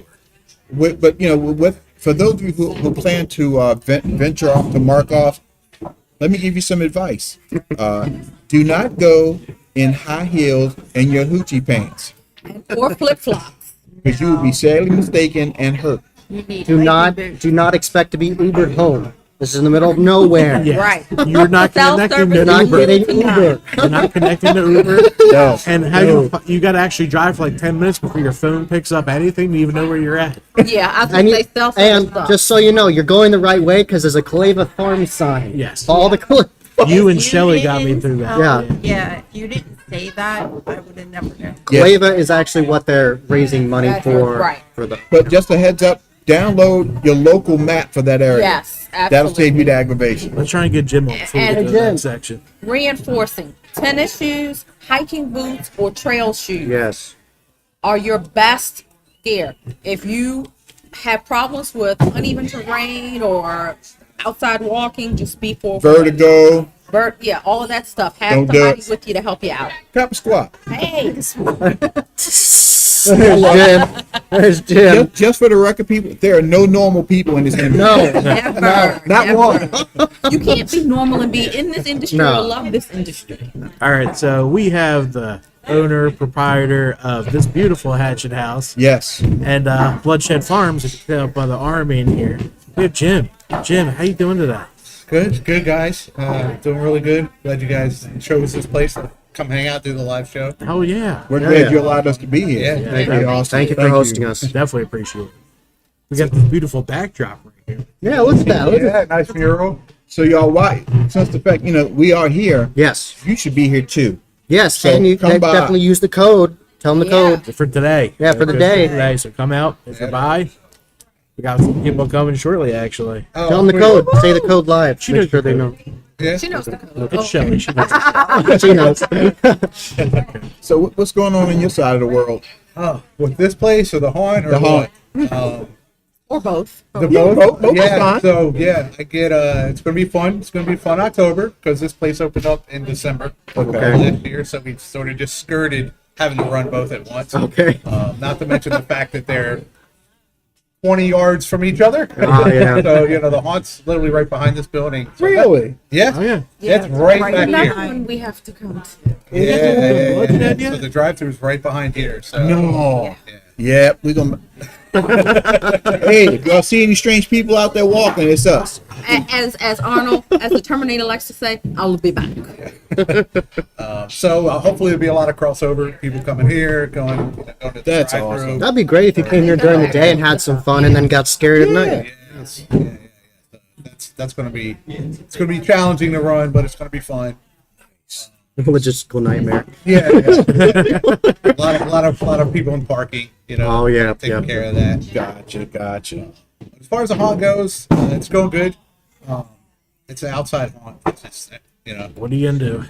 sure. But you know, for those of you who plan to venture off to Markov, let me give you some advice. Do not go in high heels and your hoochie pants Or flip flops. because you will be sadly mistaken and hurt. You need Do not hiking boots. do not expect to be Ubered home. This is in the middle of nowhere. Yeah. Right. You're not connecting to You're not Uber. getting Uber. You're not connecting to Uber. No. And how you got to actually drive for like 10 minutes before your phone picks up anything to even know where you're at. Yeah, I And, think you, they sell and stuff. just so you know, you're going the right way because there's a Caleva Farm sign. Yes. Follow the Caleva. You and You Shelly got me didn't through that. Yeah. Yeah, if you didn't say that, I would have never known. Yeah. Caleva is actually what they're raising money That's for. right. For the. But just a heads up, download your local map for that area. Yes, That'll absolutely. save you the aggravation. Let's try and get Jim on before we And go to Jim. that section. Reinforcing tennis shoes, hiking boots or trail shoes Yes. are your best gear. If you have problems with uneven terrain or outside walking, just be for Vertigo, yeah, all of that stuff. Have Don't somebody dust. with you to help you out. pepper squat. Hey, There's Jim. There's Jim. Just for the record, people, there are no normal people in this industry. No. never, not never. one. You can't be normal and be in this industry No. or love this industry. All right, so we have the owner, proprietor of this beautiful Hatchet House Yes. and Bloodshed Farms, if you can tell by the army in here. We have Jim. Jim, how you doing today? Good guys. Doing really good. Glad you guys chose this place to come hang out, do the live show. Oh yeah, We're Yeah, glad yeah. you allowed us to be here. Yeah, Thank Very you. awesome. Thank you for hosting us. definitely appreciate it. We got this beautiful backdrop right here. Yeah, look at that. Look at that. Yeah, nice mural. So y'all, why? Since the fact, we are here, Yes. you should be here too. Yes. So and you come by. definitely use the code. Tell them the Yeah. code. For today. Yeah, for the Good day. today. So come out if you're by. We got some people coming shortly, actually. Oh, Tell them the code. Say the code live. She Make knows sure the they code. know. Yeah. She knows the code. Look at Shelly. She knows. She knows. So what's going on in your side of the world? Oh, with this place or the haunt or The haunt. what? Or both. The Yeah, both. both is Yeah. fine. So yeah, I get. It's gonna be fun. It's gonna be fun October because this place opened up in December Okay. last year, so we sort of just skirted having to run both at once. Okay. Not to mention the fact that they're 20 yards from each other. Oh, yeah. So the haunt's literally right behind this building. So Really? yeah. Oh yeah. It's right right back Another here. one we have to come to. Yeah. Look at that, yeah. So the drive-through is right behind here. So No. Yeah, we're gonna. Hey, if y'all see any strange people out there walking, it's us. As Arnold, as the Terminator likes to say, I'll be back. So hopefully there'll be a lot of crossover. People coming here, going to the That's drive-thru. awesome. That'd be great if you came here during the day and had some fun and then got scared at night. Yeah. That's gonna be challenging to run, but it's gonna be fun. Logistical nightmare. Yeah. a lot of people in parking. Oh, yeah, taking yeah. care of that. Gotcha. As far as the haunt goes, it's going good. It's an outside haunt. It's just, What are you gonna do?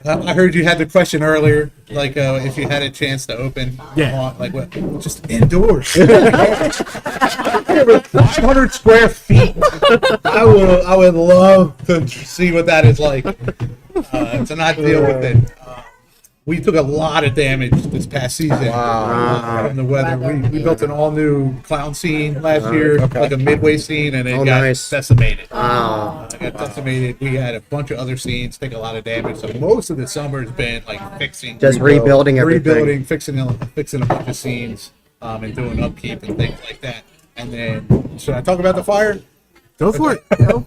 I heard you had the question earlier, like if you had a chance to open Yeah. haunt, like what? Just indoors. 500 square feet. I would love to see what that is like. To not deal with it. We took a lot of damage this past season from the weather. We built an all-new clown scene last year, like a midway scene, and it Oh, got nice. decimated. Wow. It got decimated. We had a bunch of other scenes take a lot of damage. So most of the summer has been like fixing, Just rebuilding everything. rebuilding, fixing a bunch of scenes, and doing upkeep and things like that. And then, should I talk about the fire? Go for it.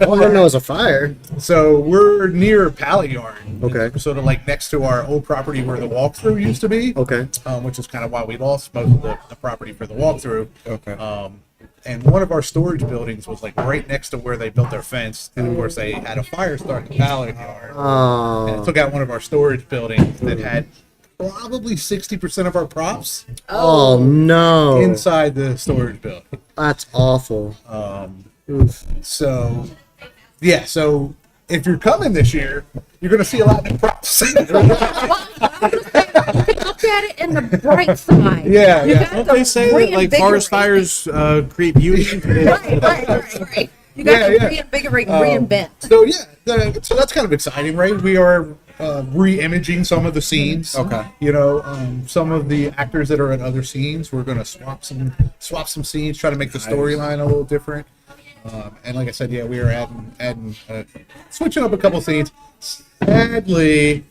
All I know is a fire. So we're near Pallet Yard. Okay. We're sort of like next to our old property where the walkthrough used to be. Okay. Which is kind of why we lost most of the property for the walkthrough. Okay. And one of our storage buildings was like right next to where they built their fence. And of course they had a fire start in the Pallet Yard. And it Oh. took out one of our storage buildings that had probably 60% of our props Oh no. inside the storage building. That's awful. So, yeah. So if you're coming this year, you're going to see a lot of props. Look at it in the bright side. Yeah, You yeah. got Don't to they say that like forest reinvigorate. fires create beauty? Right. You got Yeah, to yeah. reinvigorate, reinvent. So yeah, so that's kind of exciting, right? We are re-imaging some of the scenes. Okay. Some of the actors that are in other scenes, we're going to swap some scenes, try to make the storyline a little different. And like I said, yeah, we are adding switching up a couple scenes. Sadly,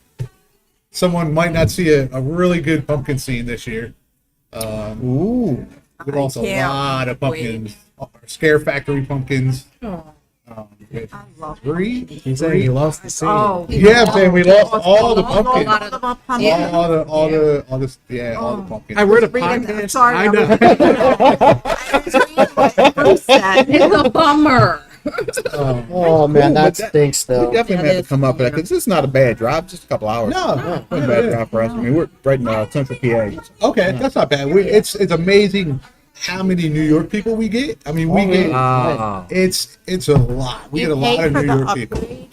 someone might not see a really good pumpkin scene this year. Ooh. We lost a can't lot of pumpkins. Our Scare Factory pumpkins. We had love three. He's saying he lost the scene. Oh, Yeah, man, we lost all the pumpkins. lot of the- pumpkin. All the pumpkins. I read a Reading- podcast. sorry, I I know. Bruce said. It's a bummer. Oh man, that that- stinks We though. definitely have to come up with that because it's not a bad drive, just a couple hours. No, Not a bad drive for us. I mean, we're right in Central PA. okay, that's not bad. It's amazing how many New York people we get. I mean, we get it's a lot. We get a lot of New York people.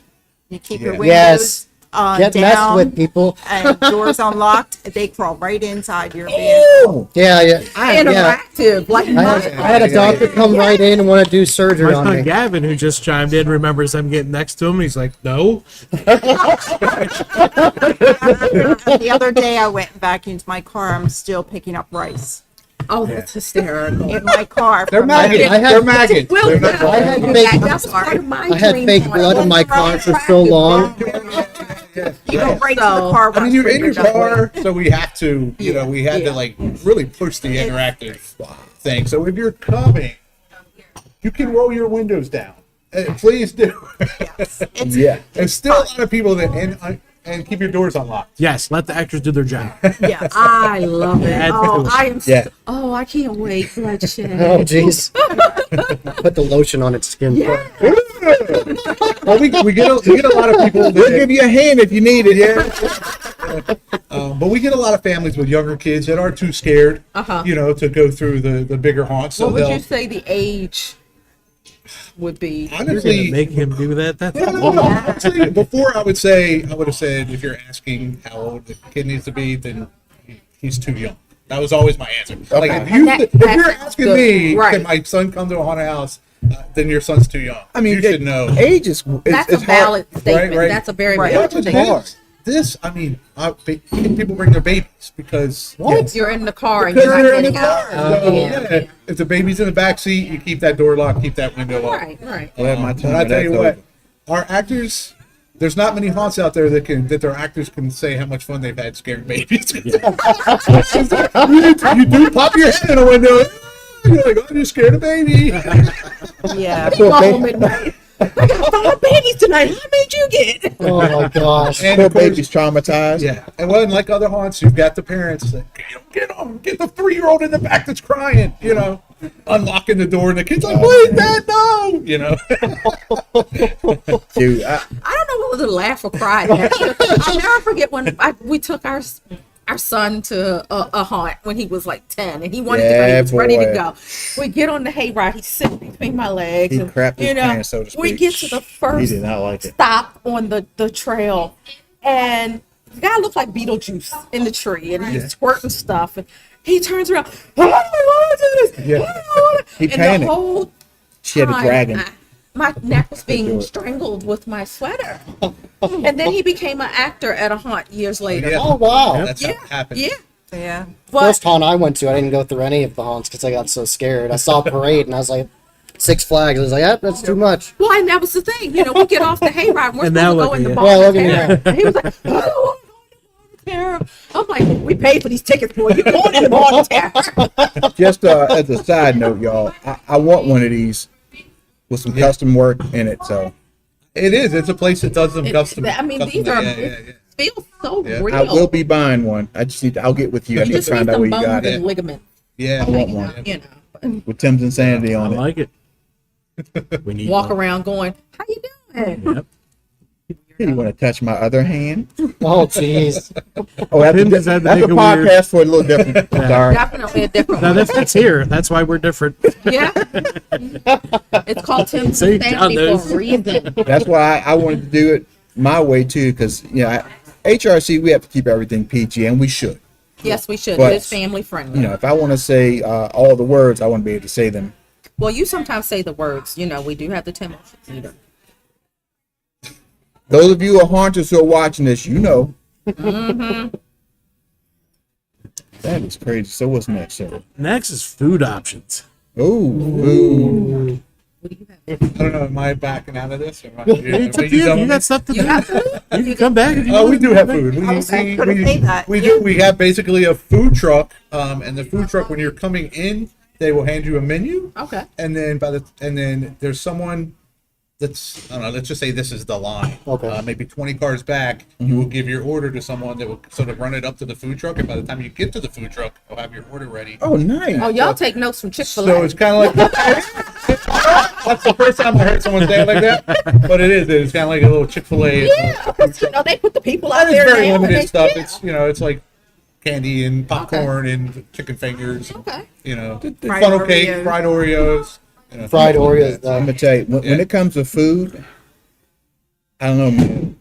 You keep your Yeah. windows Yes. Get messed down with, people. and doors unlocked, they crawl right inside your vehicle. Yeah, yeah. Interactive, like I had a doctor come right in and want to do surgery My on son me. Gavin, who just chimed in, remembers I'm getting next to him. And he's like, "No." The other day I went back into my car. I'm still picking up rice oh, that's hysterical. in my car. They're from maggots. I had- They're maggots. Well, They're not- no, I had that fake- was part of my I had dream fake haunt. blood in my car for so long. You go right to the car. I mean, you're once in your done with it. car, so we have to, we had to like really push the interactive thing. So if you're coming, you can roll your windows down. Please do. Yes. It's Yeah. There's still a lot of people that and keep your doors unlocked. Yes, let the actors do their job. yes. I love it. Had to Oh, do it. I am. Yeah. Oh, I can't wait, bloodshed. Oh, jeez. Put the lotion on its skin. Yeah. Well, we get a lot of people. We'll give you a hand if you need it. Yeah. But we get a lot of families with younger kids that are too scared, Uh-huh. to go through the bigger haunts. So What would they'll you say the age would be? You're gonna honestly. make him do that? That's No. Honestly, before I would have said if you're asking how old the kid needs to be, then he's too young. That was always my answer. Like if That's you're asking good. me, Right. can my son come to a haunted house? Then your son's too young. I mean, you should know. Age is That's it's a valid hard. statement. right. That's a very Right. valid But statement. I mean, people bring their babies because You're in the car and because you're not they're in the getting car. out. So, Yeah. if the baby's in the back seat, you keep that door locked, keep that window locked. Right, right. I'll have my But time. I tell you That's what, over. our actors. There's not many haunts out there that their actors can say how much fun they've had scaring babies. you do pop your head in a window. You're like, oh, you scared a baby. Yeah. Go home at night. I got 5 babies tonight. How many you get? Oh, my gosh. And Poor of course, baby's traumatized. yeah. And well, like other haunts, you've got the parents that get the 3-year-old in the back that's crying, unlocking the door, and the kid's like, wait, Dad, no, Dude, I don't know whether to laugh or cry. I'll never forget when we took our son to a haunt when he was like 10, and he wanted to go. He Yeah, was ready to boy. go. We get on the hayride. He's sitting between my legs. He and, crapped his pants, so to We speak. get to the He first did not like it. stop on the trail, and the guy looked like Beetlejuice in the tree, and he's squirting stuff, and he turns around. I don't want to do this. Yeah. I don't wanna-" He and panicked. the whole She had a time, dragon. my neck was do being it. strangled with my sweater. And then he became an actor at a haunt years later. Yeah. Oh, wow. That's how it happened. Yeah. Yeah. But First haunt I went to, I didn't go through any of the haunts because I got so scared. I saw a parade and I was like, Six Flags. I was like, yep, that's too much. well, and that was the thing. We get off the hayride. We're And now supposed to go look in the at bar. you. Yeah, look at And he was like, I don't want to go in the bar. I'm like, we paid for these tickets, boy. You're going in the bar terror. Just as a side note, y'all, I want one of these with some custom work in it. So It is. It's a place that does them custom. I mean, custom- these are. yeah. It feels so Yeah. real. I will be buying one. I just need. I'll get with you. I You need to just need find out some where you bones got and it ligaments. Yeah. I want one And with Tim's Insanity I on it. like it. We need walk one. around going, how you doing? Yep. You want to touch my other hand? Oh, jeez. Oh, that's, Tim just had to that's make a a weird- podcast for a little different. Sorry. Definitely a different Now one. that's here. That's why we're different. Yeah. It's called Tim's See, John Insanity for knows. a reason. That's why I wanted to do it my way too, because HRC we have to keep everything PG, and we should. Yes, we should. But, It is family friendly. If I want to say all the words, I want to be able to say them. Well, you sometimes say the words. We do have the Tim either. Those of you who are haunters who are watching this, Mm-hmm. That is crazy. So what's next, sir? Next is food options. Ooh. What do you have? I don't know. Am I backing out of this? Or am I, It's up to you. If you got stuff to do. You have food? You can come back if you Oh, want we to do have come back. food. I was saying, couldn't say that. Yeah. We have basically a food truck, and the food truck when you're coming in, they will hand you a menu, Okay. and then there's someone that's I don't know. Let's just say this is the line. Okay. Maybe 20 cars back, you will give your order to someone that will sort of run it up to the food truck, and by the time you get to the food truck, they'll have your order ready. Oh, nice. Oh, y'all take notes from Chick-fil-A. So it's kind of like that's the first time I heard someone say it like that, but it is. It's kind of like a little Chick-fil-A. Yeah, because, they put the people out That is there very now. and limited they- stuff. yeah. It's it's like candy and popcorn and chicken fingers. Okay. Fried Funnel cake, Oreos. fried Oreos. Fried Oreos, I'm though. gonna tell you when Yeah. it comes to food, I don't know, man.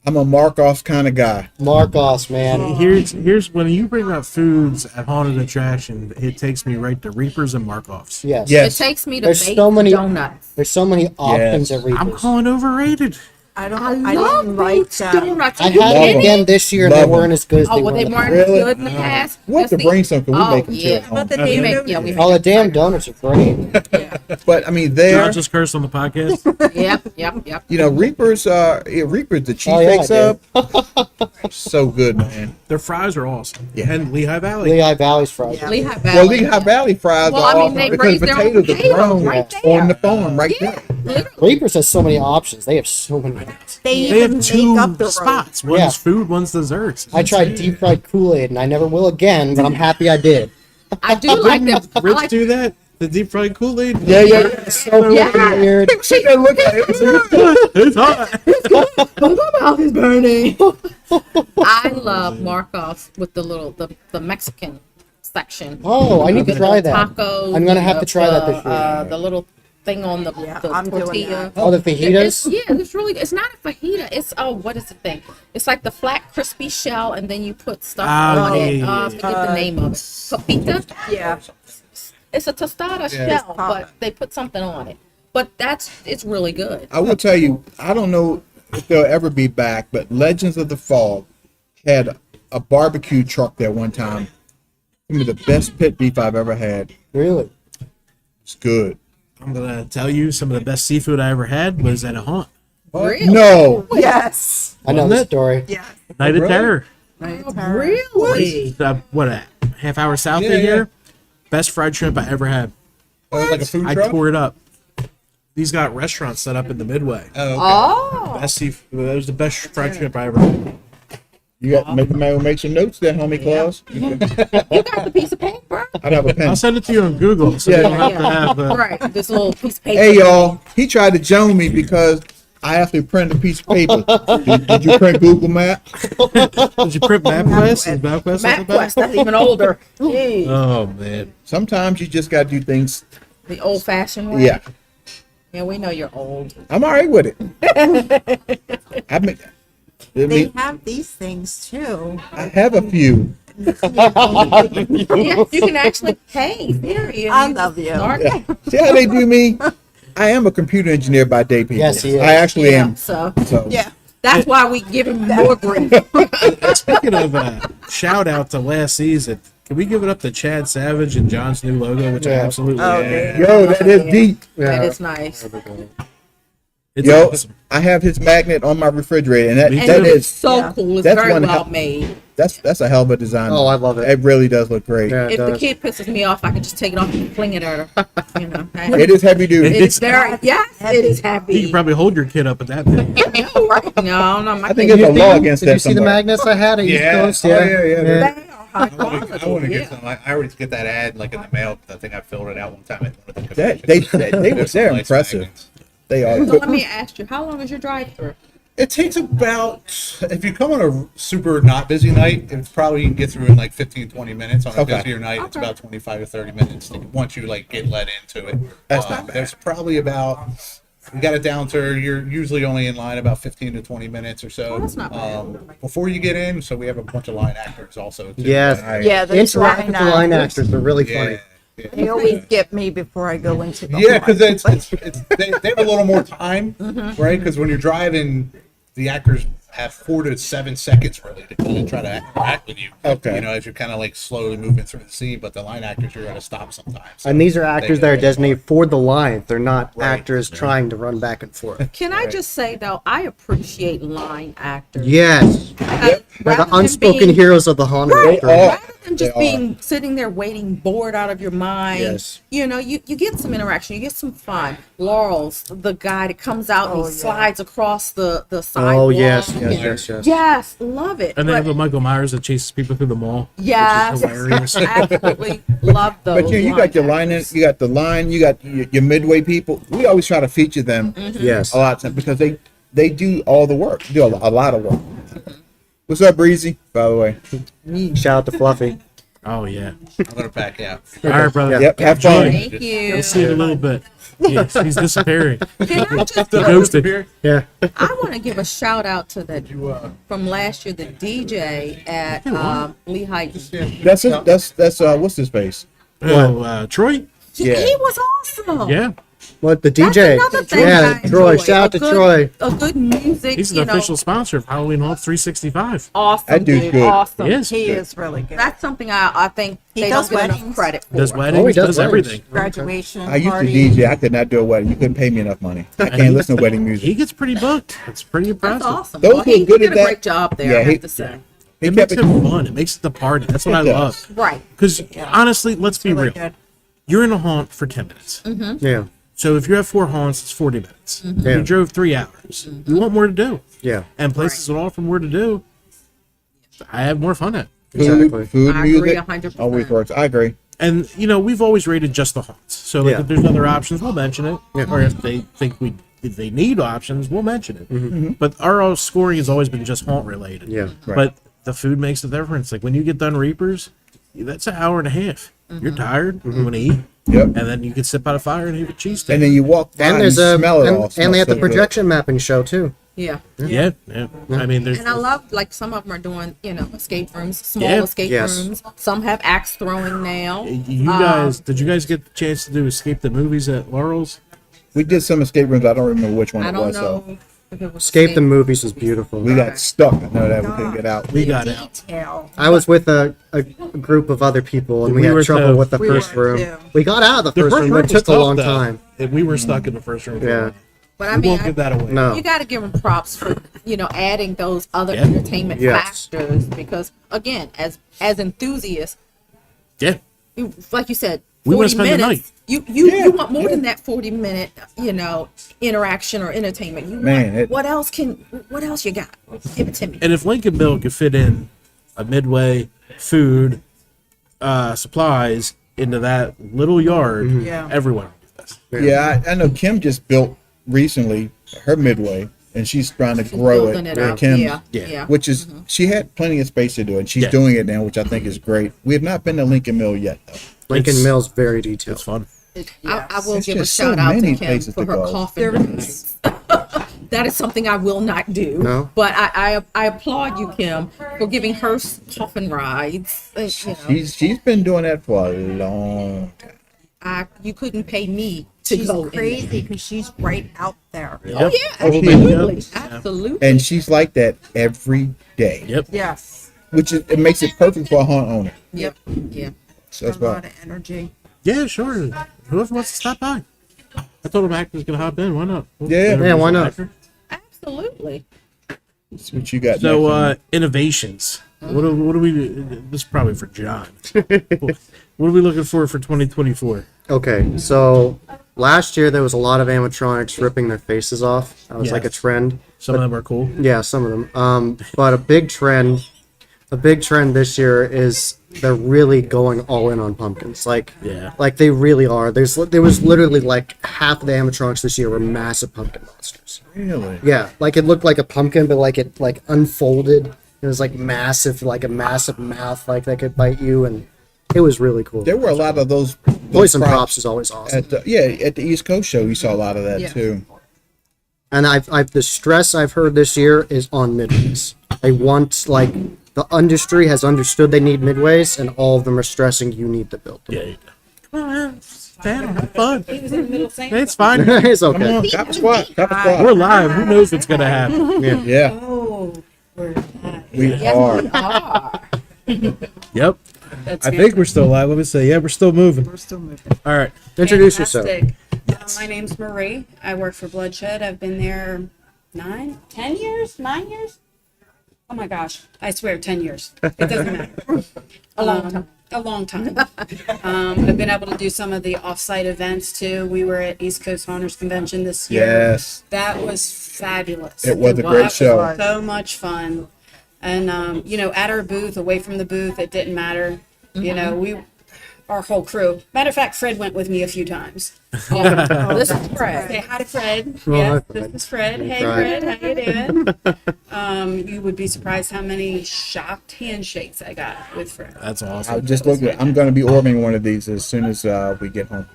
I'm a Markoff's kind of guy. Marcos, man. Here's when you bring up foods at haunted attraction, it takes me right to Reapers and Markoffs. Yes. Yes. It takes me to There's bake so many donuts. There's so many options at I'm Reapers. calling overrated. I love didn't like baked that. donuts. I Are you had it kidding? again this year, and they Love weren't as good as Oh, they well, were. they in the weren't past. Really? good in the past. We'll have That's to bring some, 'cause we make them too at home. But the We damn make, donuts. yeah, we Oh, the damn donuts are great. But I mean, there, Not just curse on the podcast. Yep. you know, Reapers, the Oh, yeah, cheesesteak sub, so good, man. Their fries are awesome. Yeah. And Lehigh Valley. Lehigh Valley's fries. Yeah. Lehigh Valley. Well, Lehigh Valley fries Well, are I mean, awesome they because raise their own potatoes are potatoes grown right on the there. farm right Yeah, there. literally. Reapers has so many options. They have so many options. They They even have two make up the spots. One's Yeah. food, one's desserts. It's I tried insane. deep fried Kool-Aid, and I never will again, but I'm happy I did. I do like them. I Rich like do that? The deep fried Kool-Aid? Yeah. It's so Yeah. fucking weird. She can look at it. It's hot. my mouth is burning. I love Markov's with the Mexican section. Oh, I need to The try that. Tacos. I'm gonna have to try that this year. The little thing on the I'm doing tortilla. that. Oh, the It's, fajitas? yeah, it's really good. It's not a fajita. It's what is the thing? It's like the flat, crispy shell, and then you put stuff Oh, on it. yeah. I forget the name of it. Papita. Yeah. It's a tostada shell, but they put something on it. But it's really good. I will tell you, I don't know if they'll ever be back, but Legends of the Fog had a barbecue truck there one time. Some of the best pit beef I've ever had. Really? It's good. I'm going to tell you some of the best seafood I ever had was at a haunt. Really? No. Yes. I know Wasn't the it? story. Yeah. Night of Really? Terror. Really? What, a half hour south Yeah, of here? Best fried shrimp I ever had. Like a food I truck? tore it up. These got restaurants set up in the Midway. Oh, okay. Oh. Best seafood. That was the best fried shrimp I ever had. You got make some notes there, homie Claus. You got the piece of paper? I'd have a pen. I'll send it to you on Google so you don't have to have Right. This little piece of paper. Hey y'all, he tried to join me because I actually printed a piece of paper. Did you print Google Maps? Did you print MapQuest? Is MapQuest on the back? MapQuest, that's even older. Jeez. Oh, man. Sometimes you just gotta do things. The old fashioned way? Yeah, Yeah, we know you're old. I'm all right with it. They have these things too. I have a few. Yeah, you can actually pay. Period. I love you. Yeah. See how they do me? I am a computer engineer by day, people. Yes, he is. I actually am. So So Yeah. that's why we give him more grief. Speaking of shout out to last season, can we give it up to Chad Savage and John's new logo, which I Yeah. absolutely Oh, love. yeah. yo, that is deep. That is nice. It's Yo, awesome. I have his magnet on my refrigerator, and Me that too. is So Yeah. cool. It's That's very one well hell- made. that's a hell of a design. Oh, I love it. It really does look great. Yeah, it If the does. kid pisses me off, I can just take it off and fling it at her. You know, It is heavy duty. it's very, yes, it is You happy. can probably hold your kid up at that thing. No, my I think kid- it's a law against Did that you see the somewhere. magnets I had at East Yeah. Coast? Oh, yeah. They are high I quality. want to Yeah. get some. I already get that ad like in the mail. I think I filled it out one time at one of the They're There's some nice impressive. magnets. They are. So let me ask you, how long is your drive through? It takes about, if you come on a super not busy night, it's probably you can get through in like 15, 20 minutes. On a Okay. busier night, it's about 25 to 30 minutes once you like get let into it. That's not bad. There's probably about, we got it down to, you're usually only in line about 15 to 20 minutes or so. Oh, that's not bad. Before you get in, so we have a bunch of line actors also. Too. Yes. Yeah, those Interact with the line actors. actors. They're really Yeah. funny. They always get me before I go into the Yeah, because line. they have a little more time, right? Because when you're driving, the actors have 4 to 7 seconds really to kind of try to interact with you. Okay. You know, as you're kind of like slowly moving through the scene, but the line actors you're going to stop sometimes. So And these are actors that are they- designated for the line. They're not Right. actors trying to run back and forth. Can I just say though, I appreciate line actors. Yes. Because They're rather the than unspoken being- heroes of the haunted. Right. They are. Rather than just They being sitting there waiting, bored out of your mind, Yes. you know, you get some interaction, you get some fun. Laurel's the guy that comes out and Oh, he yeah. slides across the sidewalk. Oh, yes. Yeah. Yes. Yes, love it. And they But- have a Michael Myers that chases people through the mall. yes, Which is hilarious. absolutely love those. But you got your line, actors. you got the line, you got your midway people. We always try to feature them Yes. a lot of times because they do all the work, do a lot of work. What's up, Breezy? By the way, Shout out to Fluffy. Oh yeah. I'm gonna back out. All right, brother. Yep. Have fun. Thank you. We'll see you in a little bit. Yes, he's disappearing. Can I just Ghosted. Yeah. I want to give a shout out to the from last year, the DJ at Lehigh. That's what's his face? Oh, Troy. Yeah. He was awesome. Yeah, What the That's DJ? another thing Yeah, I Troy. enjoy. Shout out to Troy. A good music. he's the official sponsor of Halloween Haunt 365. Awesome, That dude's dude. good. Awesome. He is. He is really good. That's something I think He they does don't get enough weddings. credit for. Does weddings? Oh, he does everything. weddings. Graduation I used to party. DJ. I could not do a wedding. You couldn't pay me enough money. I can't listen to wedding He music. gets pretty booked. It's pretty impressive. That's awesome. Those Well, who he are good did at a that- great job there, Yeah, I he- have to say. He It kept makes it. it fun. It makes it the party. That's what I It love. does. Right. Because honestly, let's be Really real. good. You're in a haunt for 10 minutes. Yeah. So if you have 4 haunts, it's 40 minutes. Yeah. You drove 3 hours. You want more to do. Yeah. And places that offer more to do, I have more fun at. Exactly. Food, I agree music, 100%. always works. I agree. And we've always rated just the haunts. So like, Yeah. if there's other options, we'll mention it. Yeah. Or if they think if they need options, we'll mention it. But our scoring has always been just haunt related. Yeah. Right. But the food makes a difference. Like when you get done Reapers, that's an hour and a half. You're tired. You want to eat, Yep. and then you can sit by the fire and eat a cheesesteak. And then you walk by And and, there's you a smell it all. and they have the Smells so good. projection mapping show too. Yeah. yeah. I mean, there's And I love, like, some of them are doing, escape rooms, small Yeah. escape Yes. rooms. Some have axe throwing now. you guys. Did you guys get the chance to do Escape the Movies at Laurel's? We did some escape rooms. I don't remember which one I it don't was. know So if it was Escape the Movies is beautiful. we got stuck. I know that we couldn't get out. We got out. Detail. I was with a group of other people and we, We were had trouble too. with the We first were room. too. We got out of the first room, but it was took a tough, long though. time. We were stuck in the first room. Yeah. But I We mean, won't give that away. No. you got to give them props for adding those other Yeah. entertainment Yes. factors, because again, as enthusiasts, Yeah. like you said, We wanna 40 spend the minutes. You want more than that 40-minute interaction or entertainment. What else you got? Give it to me. And if Lincoln Bill could fit in a Midway, food, supplies into that little yard, Yeah. everyone would do this. Yeah, I know Kim just built recently her Midway, and she's trying to grow Building it. it up. Kim, Yeah. which is she had plenty of space to do it. And she's Yeah. doing it now, which I think is great. We have not been to Lincoln Mill yet, though. Lincoln It's- Mill's very It's detailed. fun. I will It's give a just so shout out to many Kim places for to her go. coffin rides. That is something I will not do. No? But I applaud you, Kim, for giving her coffin rides. She's been doing that for a long time. You couldn't pay me to She's go in there. crazy because she's right out there. Oh yeah, Overly absolutely, yep. absolutely. And she's like that every day. Yep. Yes. Which is, it makes it perfect for a haunt owner. Yep, yeah. So that's A why. lot of energy. Yeah, sure. Whoever wants to stop by. I told him Actor's going to hop in. Why not? Yeah. Yeah, why not? Actor. Absolutely. That's what you got. So, next. innovations. What do we? This is probably for John. What are we looking for 2024? Okay, so last year there was a lot of animatronics ripping their faces off. That was like a Yes. trend. Some of them are cool. Yeah, some of them. But a big trend this year is they're really going all in on pumpkins. Like, Yeah. like they really are. There was literally like half of the animatronics this year were massive pumpkin monsters. Really? Yeah, like it looked like a pumpkin, but like it like unfolded. It was like massive, like a massive mouth, like that could bite you, and it was really cool. There were a lot of those Poison props is always awesome. at the East Coast show. You saw a lot of that Yeah. too. And I've the stress I've heard this year is on midways. They want like the industry has understood they need midways, and all of them are stressing you need to build them. Yeah. Come on, stand, have fun. He was in the middle saying, It's fine. It's Come okay. on, top squat, top We're squat. live. Who knows what's going to happen? Yeah, "Oh, we're not." we are. Yep. That's I think we're still live. Let me say, yeah, we're still moving. We're still moving. All right. Introduce yourself. fantastic. My name's Marie. I work for Bloodshed. I've been there 10 years? 9 years? Oh my gosh. I swear, 10 years. It doesn't matter. A long time. A long time. I've been able to do some of the off-site events too. We were at East Coast Hunters Convention this year. Yes, That was fabulous. it was a was. great show. So much fun. And, at our booth, away from the booth, it didn't matter. You know, our whole crew. Matter of fact, Fred went with me a few times. Oh, this is Fred. Say hi to Fred. Oh, Yes, hi, this Fred. is Fred. Hey, Fred. Fred, how you doing? You would be surprised how many shocked handshakes I got with Fred. That's I awesome. just looked at. I'm going to be ordering one of these as soon as we get home.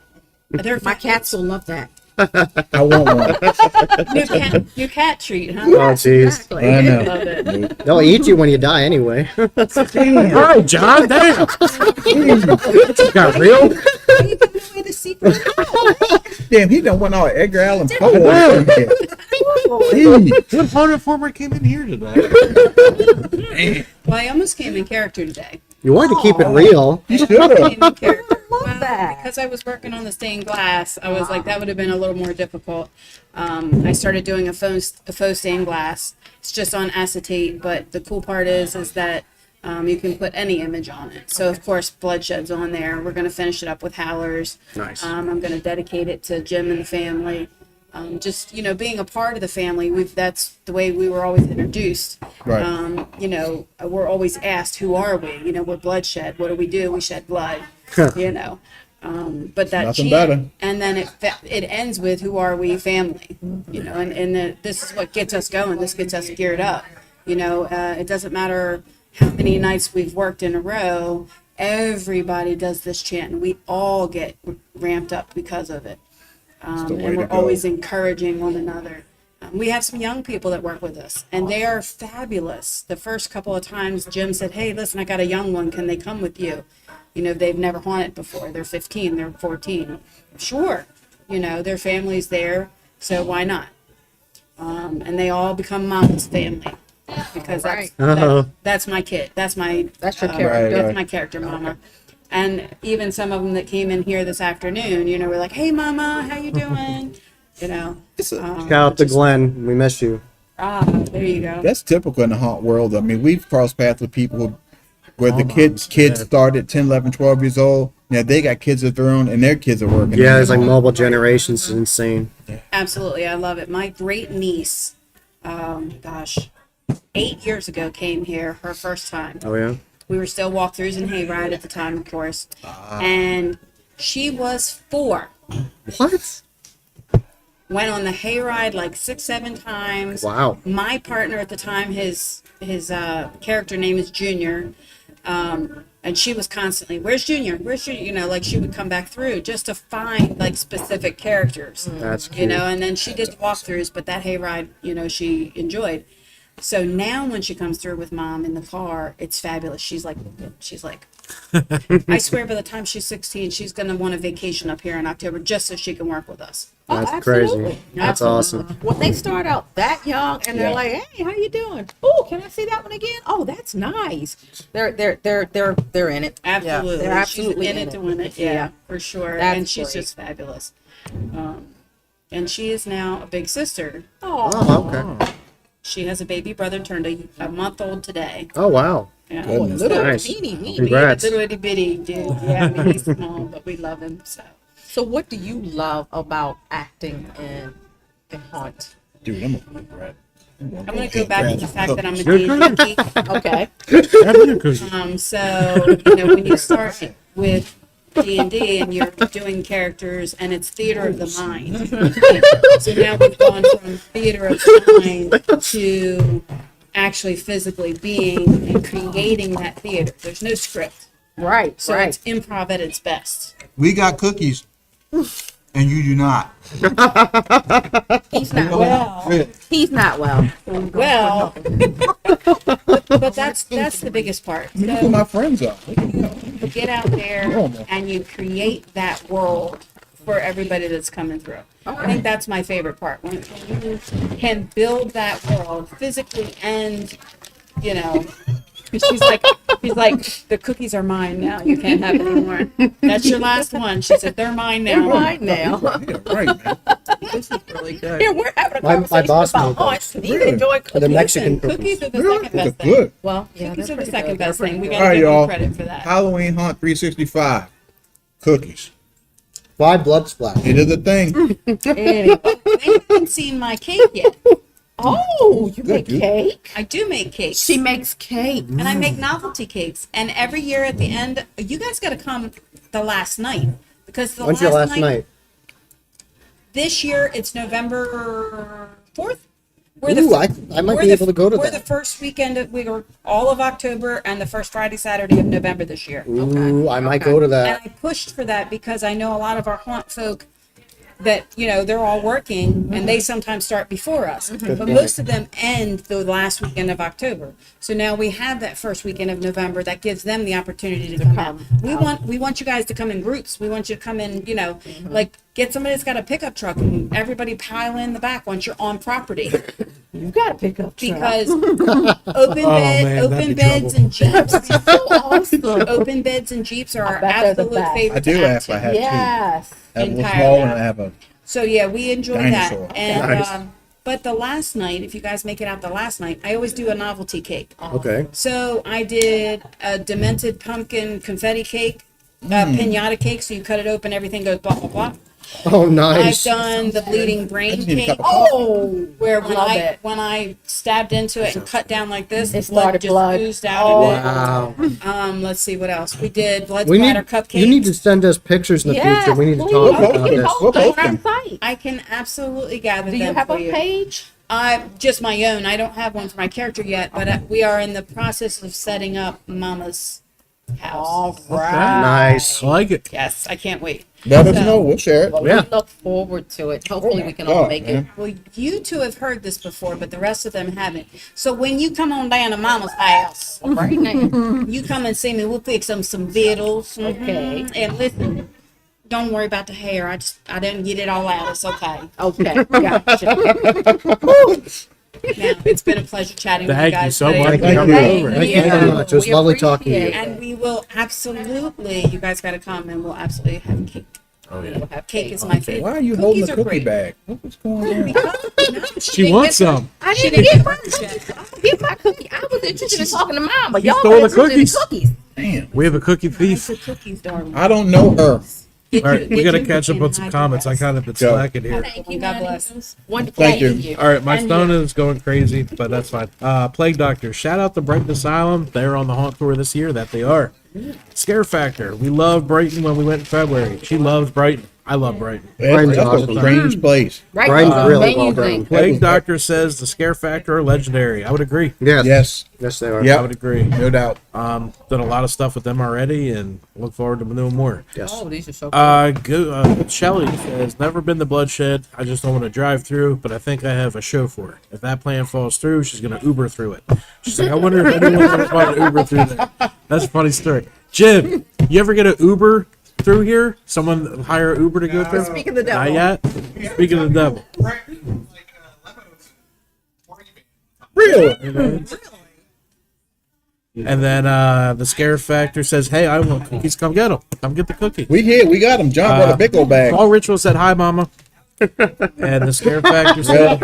My cats will love that. I want one. new cat treat, huh? Oh, jeez. I know. Love it. They'll eat you when you die anyway. All right, John. Damn. Got real. Are you giving away the secret? Damn, he done went all Edgar Allan Poe. What horror former came in here today? Well, I almost came in character today. You wanted to keep it real. You should have. Came in character. Well, that. because I was working on the stained glass, I was like, that would have been a little more difficult. I started doing a faux stained glass. It's just on acetate, but the cool part is that you can put any image on it. So of course, Bloodshed's on there. We're going to finish it up with Howlers. Nice. I'm going to dedicate it to Jim and the family. Just being a part of the family, that's the way we were always introduced. Right. We're always asked, who are we? We're Bloodshed. What do? We shed blood. But that Nothing better. and then it ends with, who are we? Family. This is what gets us going. This gets us geared up. It doesn't matter how many nights we've worked in a row. Everybody does this chant, and we all get ramped up because of it. the way And to we're go. always encouraging one another. We have some young people that work with us, and they are fabulous. The first couple of times, Jim said, "Hey, listen, I got a young one. Can they come with you?" They've never haunted before. They're 15. They're 14. Sure. Their family's there, so why not? And they all become Mama's family because that's my kid. That's my That's your character. character. That's my character, Mama. And even some of them that came in here this afternoon, were like, "Hey, Mama, how you doing?" Shout out to Glenn. We miss you. There you go. That's typical in the haunt world. I mean, we've crossed paths with people where the kids start at 10, 11, 12 years old. Now they got kids of their own, and their kids are working. Yeah, it's like mobile generations is insane. Absolutely, I love it. My great niece, 8 years ago, came here her first time. Oh yeah. We were still walkthroughs and hayride at the time, of course, and she was 4. What? Went on the hayride like 6, 7 times. Wow. My partner at the time, his character name is Junior, and she was constantly, "Where's Junior? Where's Junior?" Like she would come back through just to find like specific characters. That's cute. And then she did the walkthroughs, but that hayride, she enjoyed. So now when she comes through with Mom in the car, it's fabulous. She's like, I swear by the time she's 16, she's going to want a vacation up here in October just so she can work with us. That's absolutely. crazy. That's awesome. When they start out that young and they're like, "Hey, how you doing? Oh, can I see that one again? Oh, that's nice." They're in it. Absolutely. They're absolutely she's in it to win it. Yeah, for sure. That's and she's great. just fabulous. And she is now a big sister. Oh, okay. She has a baby brother turned a month old today. Oh wow. Yeah. Goodness. Nice. Teeny. Congrats. Little itty bitty dude. Yeah, I mean, he's small, but we love him. So what do you love about acting in haunt? Dude, I'm a big rat. I'm going to go back to the fact that I'm a D&D geek. Okay. So, when you start with D&D and you're doing characters and it's theater of the mind. So now we've gone from theater of the mind to actually physically being and creating that theater. There's no script. Right. So it's improv at its best. We got cookies, and you do not. He's not well. He's not well. Well, but that's the biggest part. I mean, look who my friends are. You get out there and you create that world for everybody that's coming through. I think that's my favorite part. When you can build that world physically and, she's like, the cookies are mine now. You can't have any more. That's your last one. She said, they're mine now. They're mine now. Yeah, right, man. This is really good. Here, we're having a My conversation boss about knows that. haunts, and you Really? enjoy The cookies. Mexican Cookies cookies. are the Really? second best They're good. thing. Well, Yeah, cookies they're are the pretty second good. best They're thing. We pretty gotta All right, give y'all. them credit for that. Halloween Haunt 365. Cookies. Why blood splash? It is a thing. They haven't seen my cake yet. Oh, you make dude. cake? I do make cakes. She makes cake. And I make novelty cakes. And every year at the end, you guys got to come the last night because the When's your last night? this year it's November 4th. Ooh, I might be able to go to We're that. the first weekend we were all of October and the first Friday, Saturday of November this year. Ooh, I might go to And that. I pushed for that because I know a lot of our haunt folk that, you know, they're all working and they sometimes start before us. But point. most of them end the last weekend of October. So now we have that first weekend of November that gives them the opportunity to come out. We want you guys to come in groups. We want you to come in, you know, like get somebody that's got a pickup truck and everybody pile in the back once you're on property. You got to pick up Because man, open that'd be beds trouble. and jeeps. so awesome. Open beds and jeeps are our bet they're the absolute best. favorite. I do to have. I have two. Yes. I have a little entirely. small one and I have a. So yeah, we enjoy Dinosaur. that. And Nice. but the last night, if you guys make it out the last night, I always do a novelty cake. Okay. So I did a demented pumpkin confetti cake, pinata cake. So you cut it open, everything goes blah blah blah. Oh, nice. I've done the bleeding brain just need a cake. cup of coffee. Oh, where Love it. when I stabbed into it and cut down like this, It blood started just blood. oozed out Oh. of it. Wow. Let's see what else we did. Blood We need. splatter cupcakes. You need to send us pictures in the Yes, future. We need to please. talk We'll about post it. this. We'll On post our them. site. I can absolutely gather Do them you have for a page? Just my own. I don't have one for my character yet, but we are in the process of setting up Mama's house. All right. Nice. I like it. Yes, I can't wait. Let us know. We'll share it. Well, Yeah. we look forward to it. Hopefully, we can all God, make man. it. Well, you two have heard this before, but the rest of them haven't. So when you come on down to Mama's house, Right now. you come and see me. We'll fix them some vittles. Okay. And listen, don't worry about the hair. I didn't get it all out. It's okay. Okay. Gotcha. Now, it's been a pleasure chatting with you Thank you guys so today. much. Thank you. Thank you very much. It was We lovely talking to you. appreciate it. And we will absolutely, you guys got to come and we'll absolutely have cake. Oh yeah. We'll have Cake is my favorite. Why are you Cookies holding a are cookie great. bag? What's going on? Because, She wants some. I didn't get my cookies. Get my cookie. I was interested in talking to Mama. Y'all stole were the interested in cookies. cookies. Damn. We have a cookie thief. the cookies, darling. I don't know her. Get All right, you- we get got to you catch up and on some hide comments. I your kind of been Go. slacking here. Thank you. God honey. bless. It was wonderful Thank you. meeting you. All right, my And phone you. is going crazy, but that's fine. Plague Doctor, shout out to Brighton Asylum. They're on the haunt tour this year. That they are. Scare Factor. We loved Brighton when we went in February. She loves Brighton. I love Brighton. That's a awesome. strange place. Right. Brian's really amazing. well done. Plague Doctor says the Scare Factor are legendary. I would agree. Yes. Yes. Yes, they are. I Yep. would agree. No doubt. Done a lot of stuff with them already, and look forward to doing more. Yes. Oh, these are so cool. Shelly says, never been to Bloodshed. I just don't want to drive through, but I think I have a show for it. If that plan falls through, she's going to Uber through it. She's like, I wonder if anyone's going to want to Uber through that. That's a funny story. Jim, you ever get an Uber through here? Someone hire an Uber to go through? Speak of the devil. Not yet? Speaking of the devil. Really? And then the Scare Factor says, hey, I want cookies. Come get them. Come get the cookies. We here. We got him. John brought a big old bag. All Ritual said, hi, Mama. And the Scare Factor said,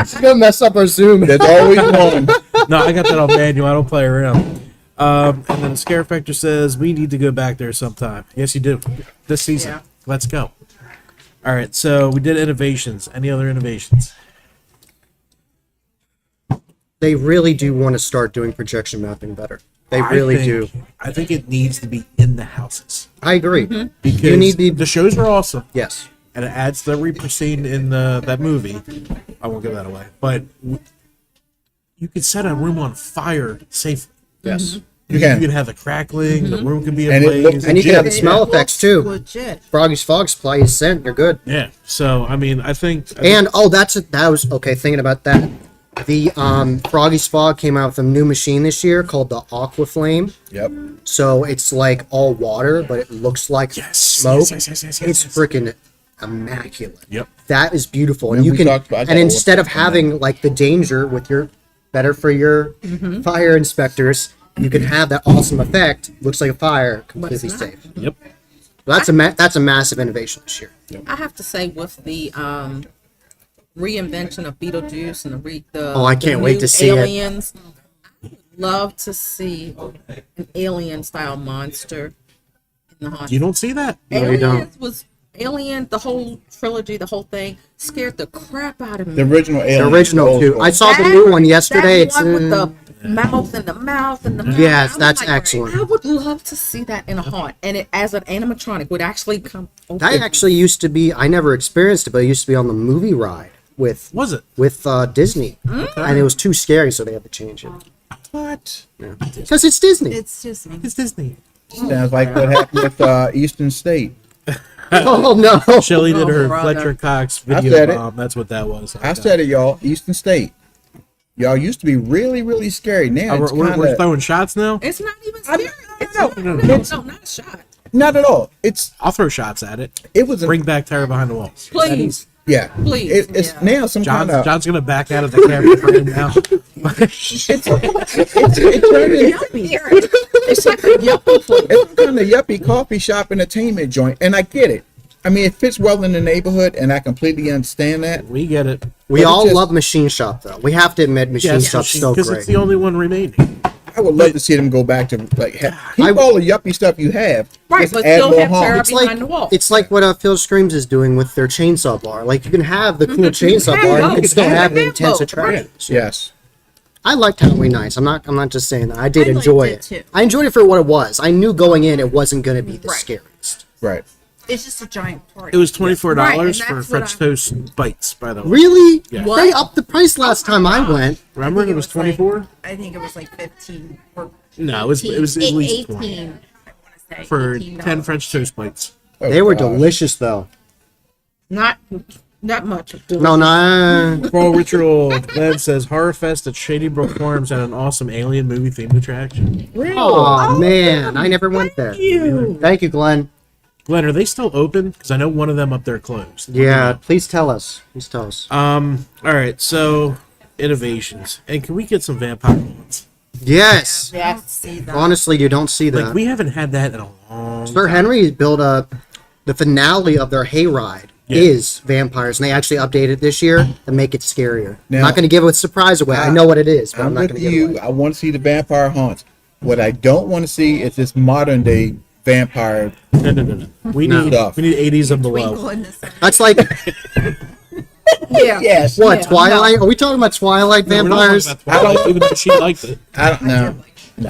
She's gonna mess up our Zoom. There's always one. no, I got that on manual. I don't play around. And then the Scare Factor says, we need to go back there sometime. Yes, you do. This season. Yeah. Let's go. All right, so we did innovations. Any other innovations? They really do want to start doing projection mapping better. They really do. I think it needs to be in the houses. I agree. Because You need the shows are awesome. Yes. And it adds the Reaper scene in that movie. I won't give that away. But you could set a room on fire safely. Yes. You You can. can have the crackling, the room can be And it ablaze. looks And you can have the legit. smell effects too. Legit. Froggy's Fog supply is sent. You're good. Yeah. So, I mean, I think. And that was okay. Thinking about that, the Froggy's Fog came out with a new machine this year called the Aqua Flame. Yep. So it's like all water, but it looks like Yes, smoke. yes. It's yes. freaking immaculate. Yep. That is beautiful, When and you we can. talked about- I got And all instead of of that on having like the danger with your better for your fire inspectors, you can have that awesome effect. Looks like a fire, completely not. safe. Yep. That's a massive innovation this year. I have to say, with the reinvention of Beetlejuice and the Oh, I can't the wait new to see it. aliens, I would love to see an alien style monster in the haunted. You don't see that. No, you don't. Aliens was Alien, the whole trilogy, the whole thing scared the crap out of me. The original The Alien. original old too. school. I saw the new one yesterday. That one with It's the mouth and the mouth and the mouth. Yes, I was that's like, excellent. I would love to see that in a haunt, and it as an animatronic would actually come. that actually used to be. I never experienced it, but it used to be on the movie ride with Was it? Disney, and it was too scary, so they had to change it. What? Because it's Disney. It's just me. It's Disney. Sounds like what happened with Eastern State. Oh no! Shelly did her brother. Fletcher Cox I video said it. bomb. That's what that was. I said it, y'all. Eastern State. Y'all used to be really, really scary. Now Oh, it's we're kind of throwing shots now. It's not even I- scary. It's no, no, not a shot. not at all. I'll throw shots at it. It was Bring back Terror Behind the Walls. Please, yeah. please. It's now some John's, kind of John's gonna back out of the camera frame now. It's like a yuppie place. it's some kind of yuppie coffee shop entertainment joint, and I get it. I mean, it fits well in the neighborhood, and I completely understand that. We get it. We But it all just- love Machine Shop, though. We have to admit, Machine Shop's still because great. it's the only one remaining. I would love to see them go back to like keep all the yuppie stuff you have, Right, just but add still more have harm. Terror It's behind like the wall. it's like what Phil Screams is doing with their chainsaw bar. Like you can have the cool chainsaw bar, and you can still have the intense attractions. Yes. I liked Halloween Nights. I'm not just saying that. I did I liked enjoy it, it. too. I enjoyed it for what it was. I knew going in it wasn't going to be the Right. scariest. Right. It's just a giant party. It was $24 Right, and for that's French what toast bites. By the way, Really? Yeah. What? They upped the price last time I went. remember it was 24. I think it was like 15 or No, it was at least 20 18. I want to say for $18. 10 French toast bites. Oh, They were gosh. delicious though. not much. No, no. Crawl Ritual Lev says Horror Fest at Shady Brook Farms had an awesome alien movie themed attraction. Oh man, I never went there. Thank you, Glenn. Glenn, are they still open? Because I know one of them up there closed. Let me Yeah, know. please tell us. Please tell us. All right. So innovations, and can we get some vampire ones? Yes. Yeah, I have to see that. Honestly, you don't see that. Like we haven't had that in a long. Sir Henry built the finale of their hayride is vampires, and they actually updated it this year to make it scarier. Now- I'm not going to give a surprise away. I know what it is, but I'm, I'm not with going to give it you. away. I want to see the vampire haunts. What I don't want to see is this modern day vampire. No. We need Stuff. 80s and Twinkle below. in the sun. That's like Yeah. Yes. what Yeah, Twilight? Are we talking about Twilight We're not vampires? talking about Twilight, even though she liked it. I don't know.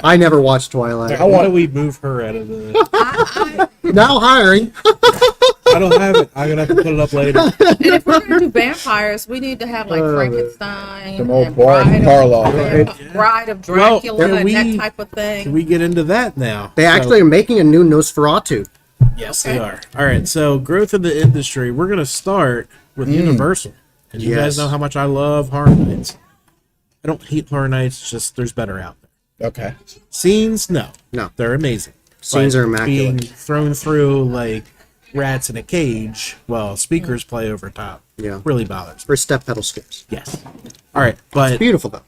I never watched Twilight. Why don't we move her out of the? Now hiring. I don't have it. I'm gonna have to put it up later. And if we're gonna do vampires, we need to have like Frankenstein, Some old and bar- Bride of, Parlour. Bride of Well, Dracula, can and we- that type of Can thing. we get into that now? They So- actually are making a new Nosferatu. Yes, they are. All right. So growth in the industry. We're gonna start with Universal, and you guys Yes. know how much I love Horror Nights. I don't hate Horror Nights. It's just there's better out there. Okay. Scenes, no, No. they're amazing. Scenes But are immaculate. Being thrown through like rats in a cage while speakers play over top. Yeah. Really bothers me. For step pedal skips. Yes. All right, but Beautiful though.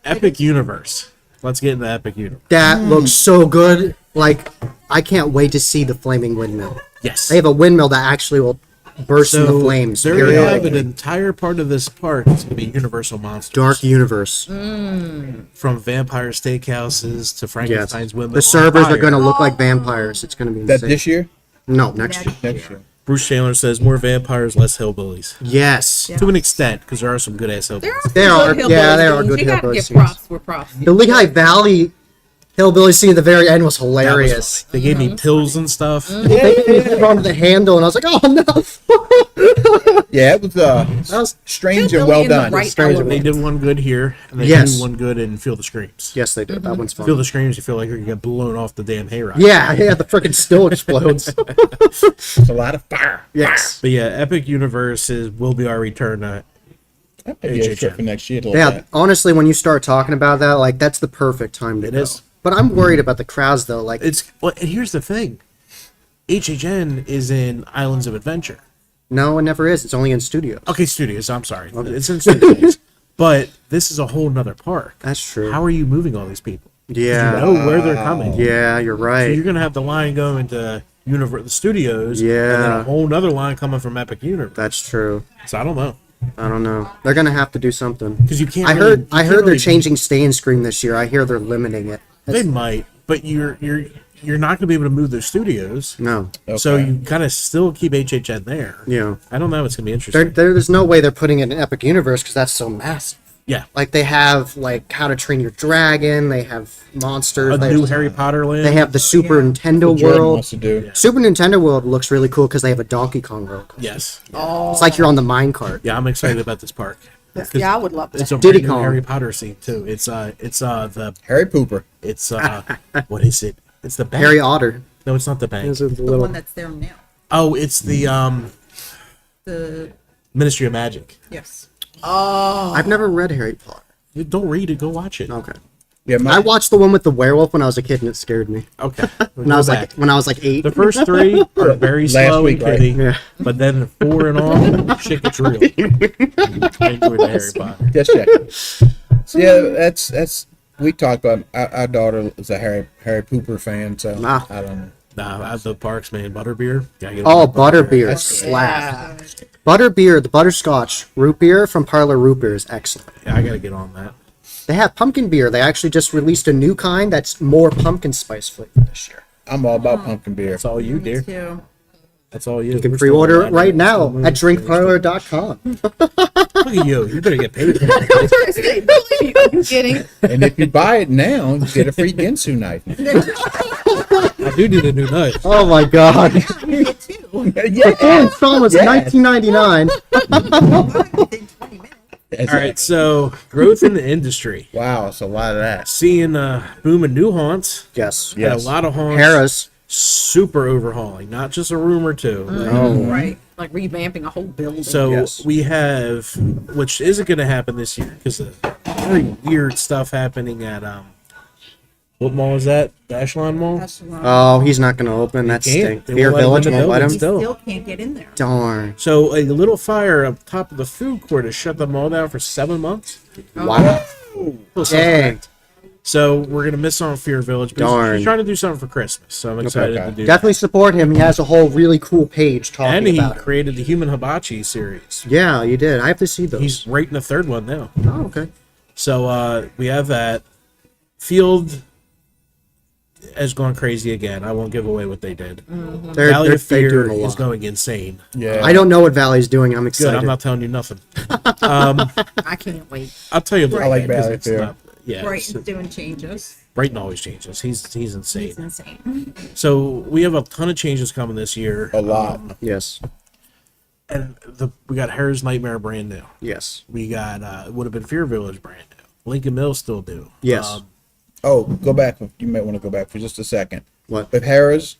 Epic Universe. Let's get into Epic Universe. That looks so good. Like I can't wait to see the flaming windmill. Yes. They have a windmill that actually will burst into flames. They're gonna have an periodically. entire part of this park that's gonna be Universal Monsters. Dark universe. From vampire steakhouses to Yes. Frankenstein's women. The servers are Fire. going to look like vampires. It's going to be That insane. this year? No, next year. Next year. Bruce Chandler says more vampires, less hillbillies. Yes. To an extent, because there are some good ass hillbillies. They are- Good yeah, hillbilly they are scenes. good You gotta hillbilly give scenes. props where props. The Lehigh Valley hillbilly scene at the very end was That was hilarious. funny. They gave me pills and stuff. They put on the handle, and I was like, "Oh no!" Yeah, it was That was strange and Hillbilly well in the done. right Strange element. They did one good here, and they Yes. did one good in Feel the Screams. yes, they did. That one's Feel fun. the Screams, you feel like you're gonna get blown off the damn hayride. Yeah, the freaking still explodes. It's a lot of fire. yes. But yeah, Epic Universe will be our return. Yeah, sure, for next year. Yeah, honestly, when you start talking about that, like that's the perfect time to It go. is. But I'm worried about the crowds, though. Like, It's well, and here's the thing. HHN is in Islands of Adventure. no, it never is. It's only in studios. Okay, studios. I'm sorry. It's in studios. But this is a whole nother park. That's true. How are you moving all these people? Yeah. You know where they're coming. Yeah, you're So right. you're gonna have the line going to the studios. And then Yeah. a whole nother line coming from Epic Universe. That's true. So I don't know. I don't know. They're gonna have to do something. Because you can't. I really- heard. I you heard can't they're really- changing Stay and Scream this year. I hear they're limiting it. They might, but you're you're not going to be able to move those studios. No. So Okay. you kind of still keep HHN there. Yeah. I don't know. It's going to be interesting. There's no way they're putting it in Epic Universe because that's so massive. Yeah. Like they have like How to Train Your Dragon. They have monsters. A They new have, Harry Potter land. they have the Super Nintendo Jordan World. wants to do. Super Nintendo World looks really cool because they have a Donkey Kong roller coaster. Yes. It's like you're on the minecart. Yeah, I'm excited about this park. Yeah, I would love It's that. a Diddy brand new Kong. Harry Potter scene too. It's Harry Pooper. what is it? It's the bank. Harry Otter. No, it's not the bank. Is it the The little? one that's there now. Oh, it's the The Ministry of Magic. yes. I've never read Harry Potter. You don't read it. Go watch it. Okay. Yeah, I watched the one with the werewolf when I was a kid and it scared me. Okay. When I was like 8. The first 3 are very Last slow week, and right? kiddie, Yeah. but then 4 and on, shit gets real. I enjoyed the Harry Potter. Just checking. So yeah, that's we talked about. Our daughter is a Harry Pooper fan, so Ah. I don't know. Nah, at the parks, man, butterbeer. Gotta get Oh, a butterbeer That's slap. Butterbeer, the butterscotch root beer from Parlor Root Beer is excellent. Yeah, I gotta get on that. They have pumpkin beer. They actually just released a new kind that's more pumpkin spice flavor this year. I'm all about pumpkin beer. That's all you, dear. Too. That's all you. You can pre-order it right now at drinkparlor.com. Look at you. You better get paid for that. You kidding? And if you buy it now, you get a free Ginsu knife. I do need a new knife. Oh my god. Me too. Yeah. Full installment's Yeah. $19.99. Within 20 minutes. That's All right, so growth in the industry. Wow, it's a lot of that. Seeing boom in new haunts. Yes. Had a lot of haunts. Harris. Super overhauling, not just a room or two. Right. Like revamping a whole building. So Yes. we have, which isn't going to happen this year because of very weird stuff happening at what mall is that? The Echelon Mall. Oh, he's not going to open. That's can't. stink. They Beer won't let him Village in the won't let building him. still. Still can't get in there. Darn. So a little fire up top of the food court has shut the mall down for 7 months. Wow. Little Dang. suspect. So we're gonna miss on Fear Village. But Darn. he's trying to do something for Christmas, so I'm excited Okay. to do Definitely support him. He has a whole really cool page that. talking And he about it. created the Human Hibachi series. Yeah, you did. I have to see those. He's writing the 3rd one now. Oh, okay. So we have that. Field has gone crazy again. I won't give away what they did. They're Valley of they're Fear doing a is lot. going insane. Yeah. I don't know what Valley's doing. I'm Good. excited. I'm not telling you nothing. I can't wait. I'll tell you. I like later, 'cause Valley of it's Fear. not- Yeah, Brighton's doing changes. Brighton always changes. He's insane. It's insane. So we have a ton of changes coming this year. A lot. Yes. And we got Harris Nightmare brand new. Yes. We got it would have been Fear Village brand new. Lincoln Mills still do. Yes. Oh, go back. You might want to go back for just a second. What? With Harris,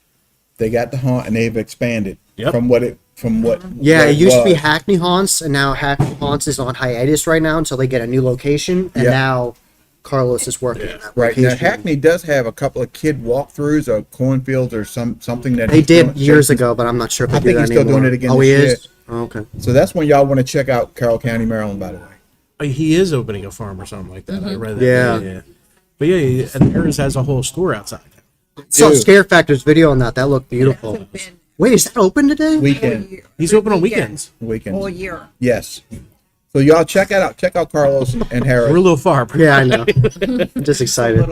they got the haunt and they've expanded Yep. from what. Yeah, what it used to be was. Hackney Haunts, and now Hackney Haunts is on hiatus right now until they get a new location. And Yeah. now Carlos is working on that Right now, location. Hackney does have a couple of kid walkthroughs or cornfields or something that They he's did doing- years ago, but I'm not sure if they I do think that he's still anymore. doing it again Oh, he this is. Oh, okay. So that's when y'all want to check out Carroll County, Maryland. By the way, He is opening a farm or something like that. I read that. Yeah. But yeah, and Harris has a whole store outside. Saw Dude. Scare Factor's video on that. That looked beautiful. Wait, is that open today? weekend, He's open on weekends. weekends, All year. yes. So y'all check it out. Check out Carlos and Harris. We're a little far. But Yeah, I know. I'm just excited.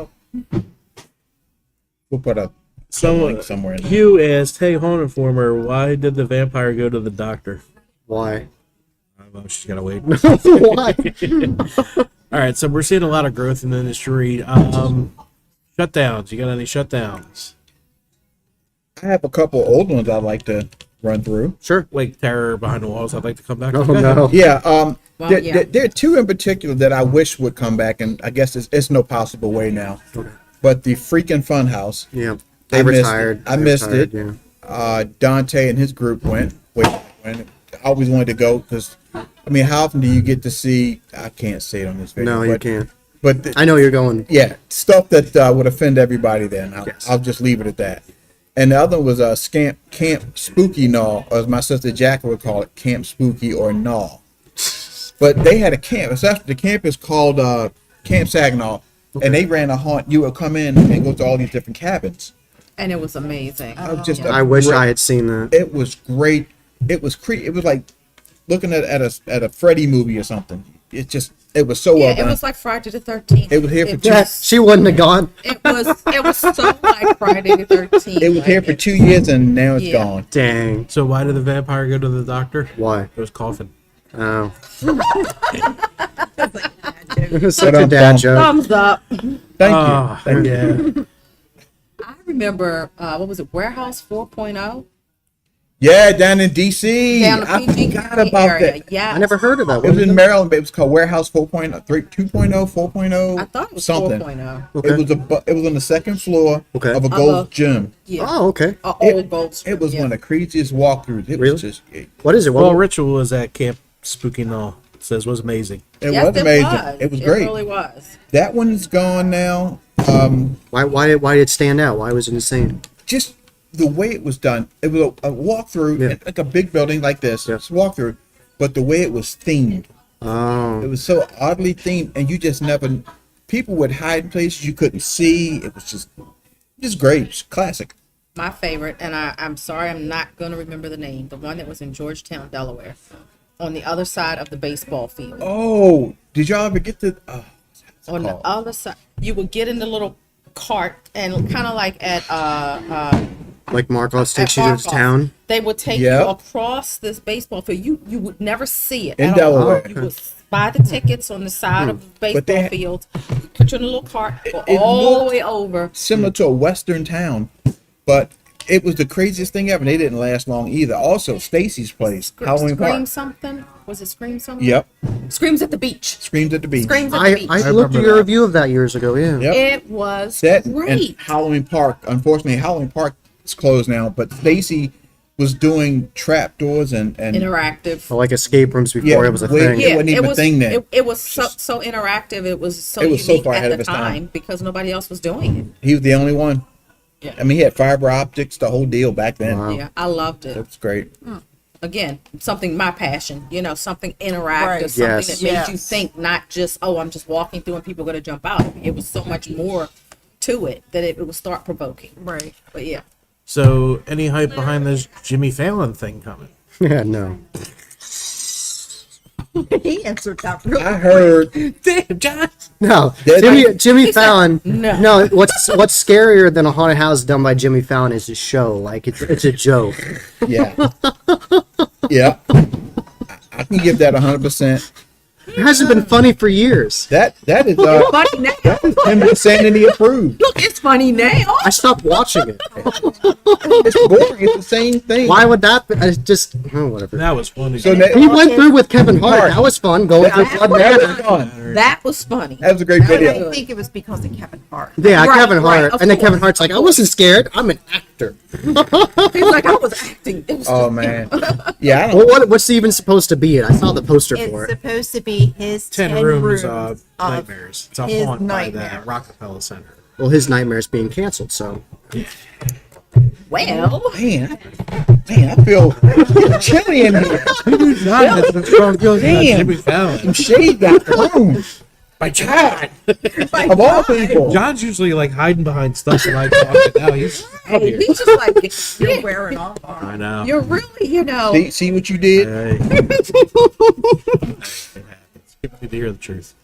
We'll put a Someone, link somewhere. In there. Hugh asked, "Hey, Home Informer, why did the vampire go to the doctor?" Why? I don't know. She's gotta wait. Why? All right, so we're seeing a lot of growth in the industry. Shutdowns. You got any shutdowns? I have a couple old ones I'd like to run through. Sure. Like Terror Behind the Walls. I'd like to come back. Oh, to that. no. Yeah, yeah. there are two in particular that I wish would come back, and I guess it's no possible way now. But the freaking Funhouse, Yeah. They I missed retired. it. I They missed retired, it. Yeah. Dante and his group went. I always wanted to go because, I mean, how often do you get to see? I can't say it on this video. No, but, you can't. But I know you're going. yeah, stuff that would offend everybody. Then Yes. I'll just leave it at that. And the other was a Camp Spooky Gnaw, or as my sister Jackie would call it, Camp Spooky or Gnaw. But they had a camp. It's actually, the camp is called Camp Saginaw, and they ran a haunt. You would come in and go to all these different cabins. And it was amazing. I wish I had seen that. It was great. It was It was like looking at a Freddy movie or something. It just It was so well Yeah, it done. was like Friday the 13th. It was here for two. Yeah, she wouldn't have gone. It was so like Friday the 13th. It was here for 2 years, and now it's Yeah. gone. Dang. So why did the vampire go to the doctor? Why? It was coughing. Oh. It was such a But, dad joke. Thumbs up. Thank Oh, you. Thank you. yeah. I remember what was it? Warehouse 4.0 Yeah, down in D.C. down the I PG forgot County about area. that. Yeah, I never heard of that. It was What in it? Maryland, but it was called Warehouse 4.0, 2.0, 4.0. I thought it was something. 4.0. Okay. It was on the second floor Okay. of a Gold's Gym. Yeah, Oh, okay. old Gold Street. It was yeah. one of the craziest walkthroughs. It Really? was just, What is it? Well, What, Ritual was at Camp Spooky Knoll. Says was amazing. it Yes, was amazing. It was great. It really was. That one's gone now. why did it stand out? Why was it insane? Just the way it was done. It was a walkthrough, Yeah. like a big building like this. Yeah. It's a walkthrough, but the way it was themed. It Oh. was so oddly themed, and you just never. People would hide in places you couldn't see. It was just great. It's classic. My favorite, and I'm sorry, I'm not going to remember the name. The one that was in Georgetown, Delaware, on the other side of the baseball field. Oh, did y'all ever get to? On the called? other side, you would get in the little cart and kind of like at Like Marcos takes you to Marcos, town? they would take Yep. you across this baseball field. You would never see it In at all. Delaware. You would buy the tickets on the side of the But they baseball had- field, put you in a little cart, go it all the looked way over. Similar to a western town, but it was the craziest thing ever. And they didn't last long either. Also, Stacy's place, Halloween Scream Park. something? Was it Scream something? Yep, Screams at the beach. Screams at the beach. Screams at the I beach. looked remember at your that. review of that years ago, yeah. Yep. It was That and great. Halloween Park. Unfortunately, Halloween Park is closed now. But Stacy was doing trap doors and Interactive. Like escape rooms before Yeah, it was a wait, thing. yeah. It wasn't even a thing then. It was so interactive. It was so It was so unique far ahead at of the its time. time because nobody else was doing it. he was the only one. Yeah. I mean, he had fiber optics, the whole deal back then. Wow. Yeah, I loved It it. was great. Again, something my passion. Something interactive, Right. something Yes. that made you Yes. think, not just I'm just walking through and people are going to jump out. It was so much more to it that it was thought provoking. Right. But yeah, So any hype behind this Jimmy Fallon thing coming? Yeah, no. He answered that really. I heard Damn, John. No. That- Jimmy Fallon. No. No, what's scarier than a haunted house done by Jimmy Fallon is his show. Like it's a joke. yeah. Yeah. I can give that 100%. It hasn't been funny for years. That is funny now. him insanity approved. Look, it's funny now. I stopped watching it. It's boring. It's the same thing. Why would that be? I just whatever. That was funny. So He went through with Kevin Hart. Hart. That was fun. Going through Blood that was Manor. fun. That was funny. That was a great But video. I think it was because of Kevin Hart. Yeah, Right, Kevin right, Hart. of And then Kevin course, Hart's like, of I wasn't scared. I'm an actor. He was like, I was acting. It was Oh man. Yeah, I don't. Well, what's he even supposed to be? I saw the poster for It's it. supposed to be his 10 10 rooms rooms of nightmares. It's a his haunt by nightmare. the Rockefeller Center. Well, his nightmare's being canceled, so. well. Man, I feel chilly in here. John has been strong feelings about Damn. Jimmy Fallon. Shade got the room. My God. Of all people. John's usually like hiding behind stuff and like talking. Now he's out Hey, here. he's just like, You're wearing off on. I know. you're really, See what you did? Hey. It happens. People need to hear the truth.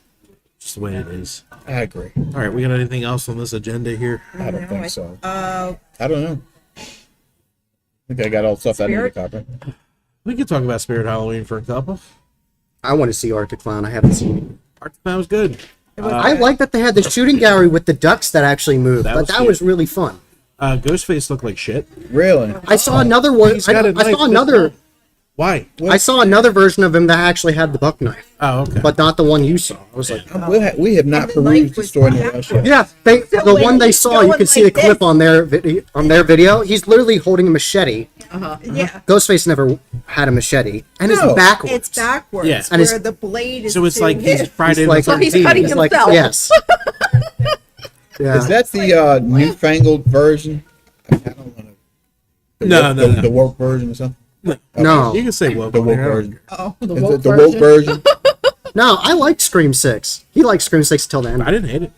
Just the way it is. I agree. All right, we got anything else on this agenda here? I don't think so. I don't know. I think I got all the stuff I need to cover. We could talk about Spirit Halloween for a couple. I want to see Art the Clown. I haven't seen it. Art that was good. I like that they had the shooting gallery with the ducks that actually moved. That But was that cute. was really fun. Ghostface looked like shit. Really? I saw another one. He's got a I knife saw this another. long. Why? I saw another version of him that actually had the buck knife, Oh, okay. but not the one you saw. I was like, We have not And the knife perused the was story in the backwards. last show. yeah, the when one they he's saw, you going can see the like clip this- on their video. He's literally holding a machete. Yeah. Ghostface never had a machete, and No. it's backwards. It's backwards Yeah. And it's- where the blade is. So it's to like he's his- Friday like- the So he's 13th. cutting It's like himself. yes. Yeah. Is that the newfangled version? I don't want to. No. The woke version or something? No. You can say woke. The woke I don't version. care. Oh, the Is woke it the woke version? No, I liked Scream 6. He liked Scream 6 till the end. I didn't hate it.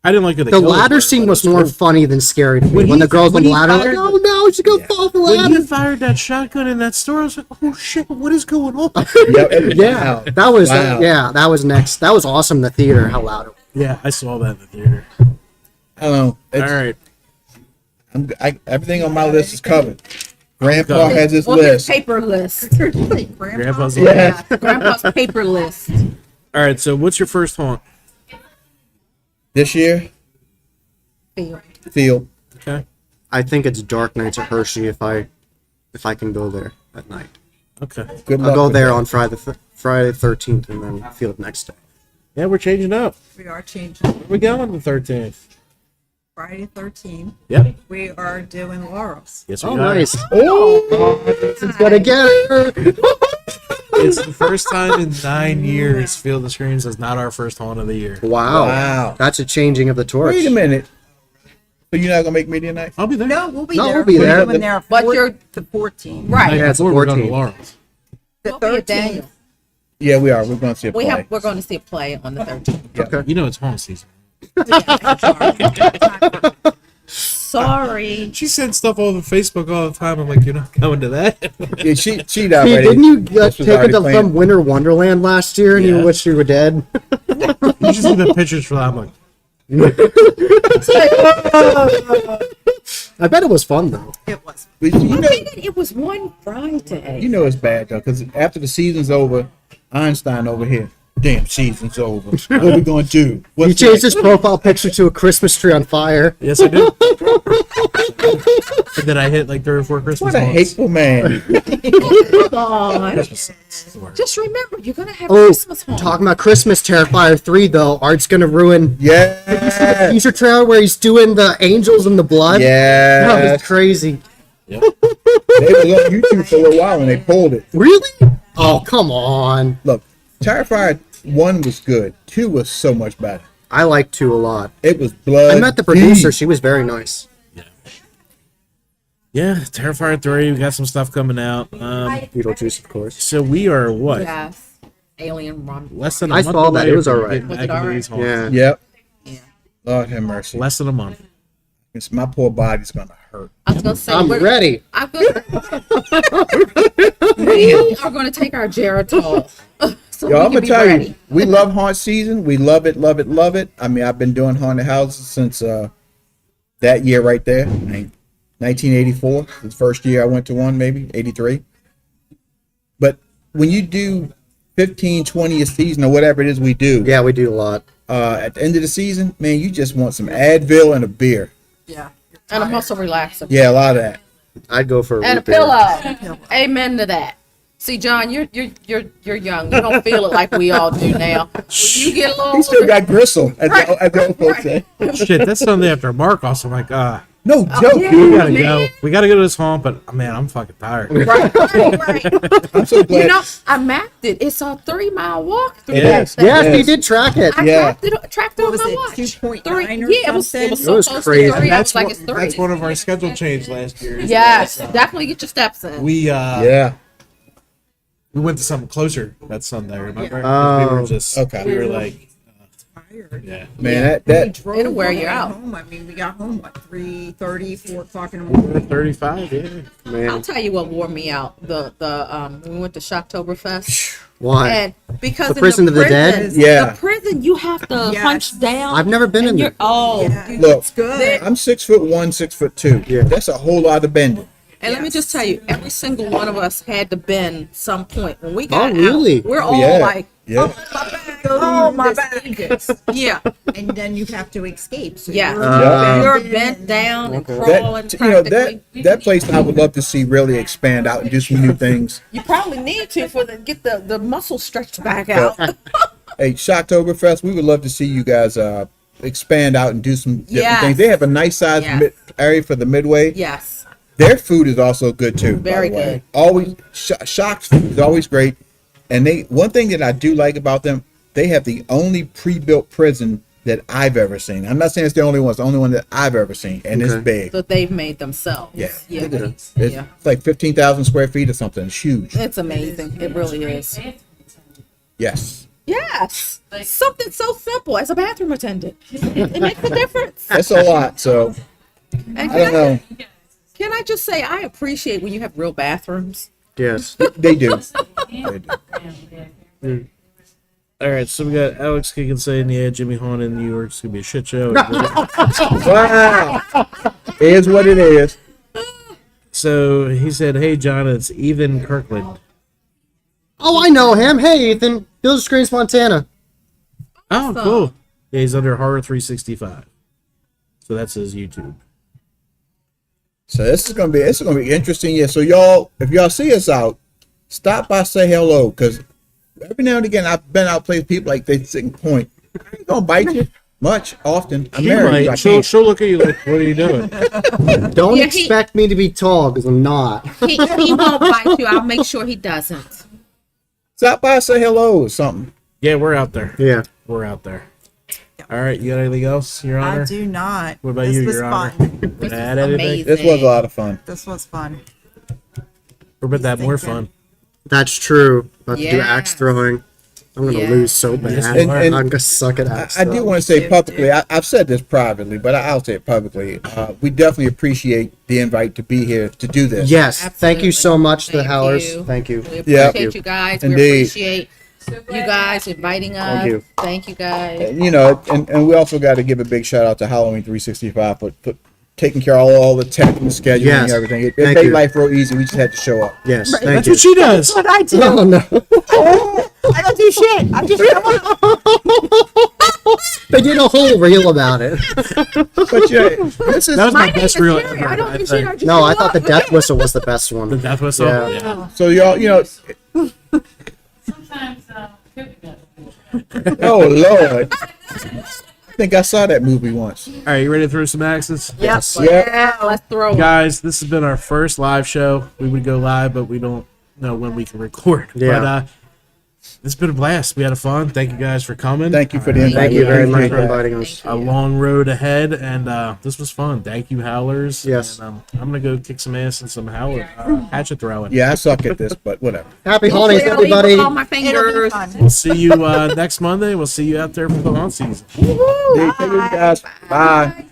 I didn't like it. The ladder scene was more funny than scary to me. When the girls on the ladder, like, oh no, she's gonna fall off the When ladder. he fired that shotgun in that store, I was like, oh shit, what is going on? Yeah, that was that was next. That was awesome. In the theater, how loud it was. Yeah, I saw that in the theater. I don't know. All right. Everything on my list is covered. Grandpa Covered. has his Well, his list. paper list. Grandpa's Yeah. Grandpa's paper list. All right, so what's your first haunt? This year, Field. Okay. I think it's Dark Nights at Hershey if I can go there at night. Okay. Good luck. I'll go with there that. on Friday the 13th and then Field next day. Yeah, we're changing up. We are changing Where we going the 13th? Friday 13. Yep. We are doing Laurel's. Yes, we Oh, are. nice. Oh, This is gonna get her. It's the first time in 9 years Field of Screams is not our first haunt of the year. Wow. Wow. That's a changing of the torch. wait a minute. So you're not gonna make media night? I'll be there. No, we'll be No, there. we'll be there. We're doing there But you're the 14th. right. Yeah, it's Before we're going to 14th. Laurel's. The We'll be at 13th. Daniel. Yeah, we are. We're going to see a play. We're going to see a play on the 13th. Okay. You know it's haunt season. Sorry. She sends stuff all over Facebook all the time. I'm like, you're not coming to that? Yeah, she Hey, already. didn't you This was take already it to planned. some Winter Wonderland last year and Yeah. you wish you were dead? You should see the pictures for that. I'm like, I bet it was fun though. It was. But you know, It was one Friday. you know it's bad though, because after the season's over, Einstein over here. Damn, season's over. What are we gonna do? He What's changed next? his profile picture to a Christmas tree on fire. yes, I did. And then I hit like 3 or 4 Christmas What a haunts. hateful man. Come on. Christmas haunts. Just remember, you're going to have Oh, Christmas home. talking about Christmas Terrifier 3 though, Art's gonna ruin Yeah. teaser trailer where he's doing the angels and the blood. Yeah. That was crazy. They was on YouTube for a little while and they pulled it. Really? Oh, come on. Look, Terrifier 1 was good. 2 was so much better. I like 2 a lot. It was blood. I met the producer. She was very nice. Yeah, Terrifier 3. We got some stuff coming out. Beetlejuice, of course. So we are what? Yes. Alien Run. Less than a I month saw that. away It was from alright. getting Was back it into alright? these haunts. Yeah. Yep. Yeah. Lord have mercy. Less than a month. It's my poor body's gonna hurt. I was going to say, I'm ready. I'm gonna, we are going to take our Geritol. So Yo, we I'm can gonna be tell ready. you, we love haunt season. We love it, love it, love it. I mean, I've been doing haunted houses since that year right there, 1984. The first year I went to one, maybe 83. But when you do 15, 20 a season or whatever it is we do, Yeah, we do a lot. at the end of the season, man, you just want some Advil and a beer. Yeah. And a muscle relaxer. Yeah, a lot of that. I'd go for a And a root beer. pillow. Amen to that. See, John, you're young. You don't feel it like we all do now. When you get a little He still older, got gristle, as the old folks say. Shit, that's Sunday after Marcos. I'm like, No joke. yeah. we gotta go. We gotta go to this haunt, but man, I'm fucking tired. right. I'm so glad. You know, I mapped it. It's a 3-mile walk through It that is. thing. Yes, Yes. he did track it. I Yeah. tracked it What on was my it, watch. 2.9 or Yeah, it was something? so It was close crazy. to 3. I was That's like, one, it's 3. that's one of our schedule change last year. Yes, definitely get your steps in. We Yeah. we went to something closer that Sunday. Remember? Oh. We were just Okay. We were like, Tired. yeah. Man, that Drove It'll wear on the you way out. Home. I mean, we got home what 3:30, 4 o'clock in the morning. 35. Yeah. I'll Man, tell you what wore me out. When we went to why? Shocktoberfest. And because The in prison the of the prison, dead? Yeah. the prison you have to Yes. hunch down. I've never been in and there. you're oh, Yeah. dude, Look, It's good. I'm 6'1", 6'2". Yeah. That's a whole lot of bending. and let me just tell you, every single one of us had to bend some point. When we Oh, got really? out, we're all Yeah. like, Yeah. Oh, my this back. ages. Yeah, And then you have to escape. So yeah. you're You're bent down and Okay. crawling. That you know practically. that place I would love to see really expand out and do some new things. You probably need to get the muscle stretched back out. Hey, Shocktoberfest, we would love to see you guys expand out and do some different Yes. things. They have a nice sized Yes. area for the Midway. Yes. Their food is also good too. by Very the way. good. Always Shock's food is always great. And one thing that I do like about them, they have the only pre-built prison that I've ever seen. I'm not saying it's the only one. It's the only one that I've ever seen, and it's Okay. big. That they've made themselves. Yeah. Yeah. It's Yeah. like 15,000 square feet or something. It's huge. It's amazing. It really is. Yes. Yes. Something so simple as a bathroom attendant. It makes a difference. That's a lot. So And I don't know. Can I just say I appreciate when you have real bathrooms. Yes. They do. All right, so we got Alex Kickin saying, yeah, Jimmy Hahn in New York is going to be a shit show. Wow. It is what it is. So he said, hey, John, it's Ethan Kirkland. Oh, I know him. Hey, Ethan. Bill Screens, Montana. Oh, Awesome. cool. Yeah, he's under Horror 365. So that's his YouTube. So it's gonna be interesting. Yeah. So y'all, if y'all see us out, stop by, say hello, because every now and again I've been out playing people like they sitting point. I ain't gonna bite you much often. I'm She married. might. I She'll, can't. she'll look at you like, what are you doing? Don't Yeah, he- expect me to be tall, because I'm not. He won't bite you. I'll make sure he doesn't. Stop by, say hello or something. Yeah, we're out there. Yeah. We're out there. All right, you got anything else, Your Honor? I do not. What about this you, was Your Honor? fun. This Add is anything? amazing. This was a lot of fun. This was fun. Or about that more thinking. fun? That's true. About to do Yeah. axe throwing. I'm going to Yeah. lose so bad. Yes, you are. I'm going to suck at axe I do throwing. want to say publicly, I've said this privately, but I'll say it publicly. We definitely appreciate the invite to be here to do this. Yes. Thank you so much to the Thank Howlers. you. Thank you. We Yeah. appreciate you guys. We Indeed. appreciate you guys inviting us. Thank you. Thank you guys. And, you know, and we also got to give a big shout out to Halloween 365 for taking care of all the tech and the scheduling Yes. and everything. It Thank made you. life real easy. We just had to show up. Yes. Thank That's you. what she does. What I do. Oh, no. I don't do shit. I just show up. They did a whole reel about it. But yeah, this is That was my name best is reel Terry. ever. I don't I do shit. think. I just No, show I thought the up. death whistle was the best one. The death whistle? Yeah. Yeah. so y'all. You know, Sometimes Pippi does. oh Lord, I think I saw that movie once. All right, you ready to throw some axes? Yes. Yeah, let's throw it. Guys, this has been our first live show. We would go live, but we don't know when we can record. Yeah. But it's been a blast. We had fun. Thank you guys for coming. Thank you for the invite. Thank you We very much appreciate for that. inviting us. A long road ahead, and this was fun. Thank you, Howlers. Yes. And, I'm gonna go kick some ass and some Howler hatchet throwing. Yeah, I suck at this, but whatever. Happy holidays, I'll leave everybody. with all my It'll be fingers. fun. We'll see you next Monday. We'll see you out there for the haunt season. Take care, guys. Bye.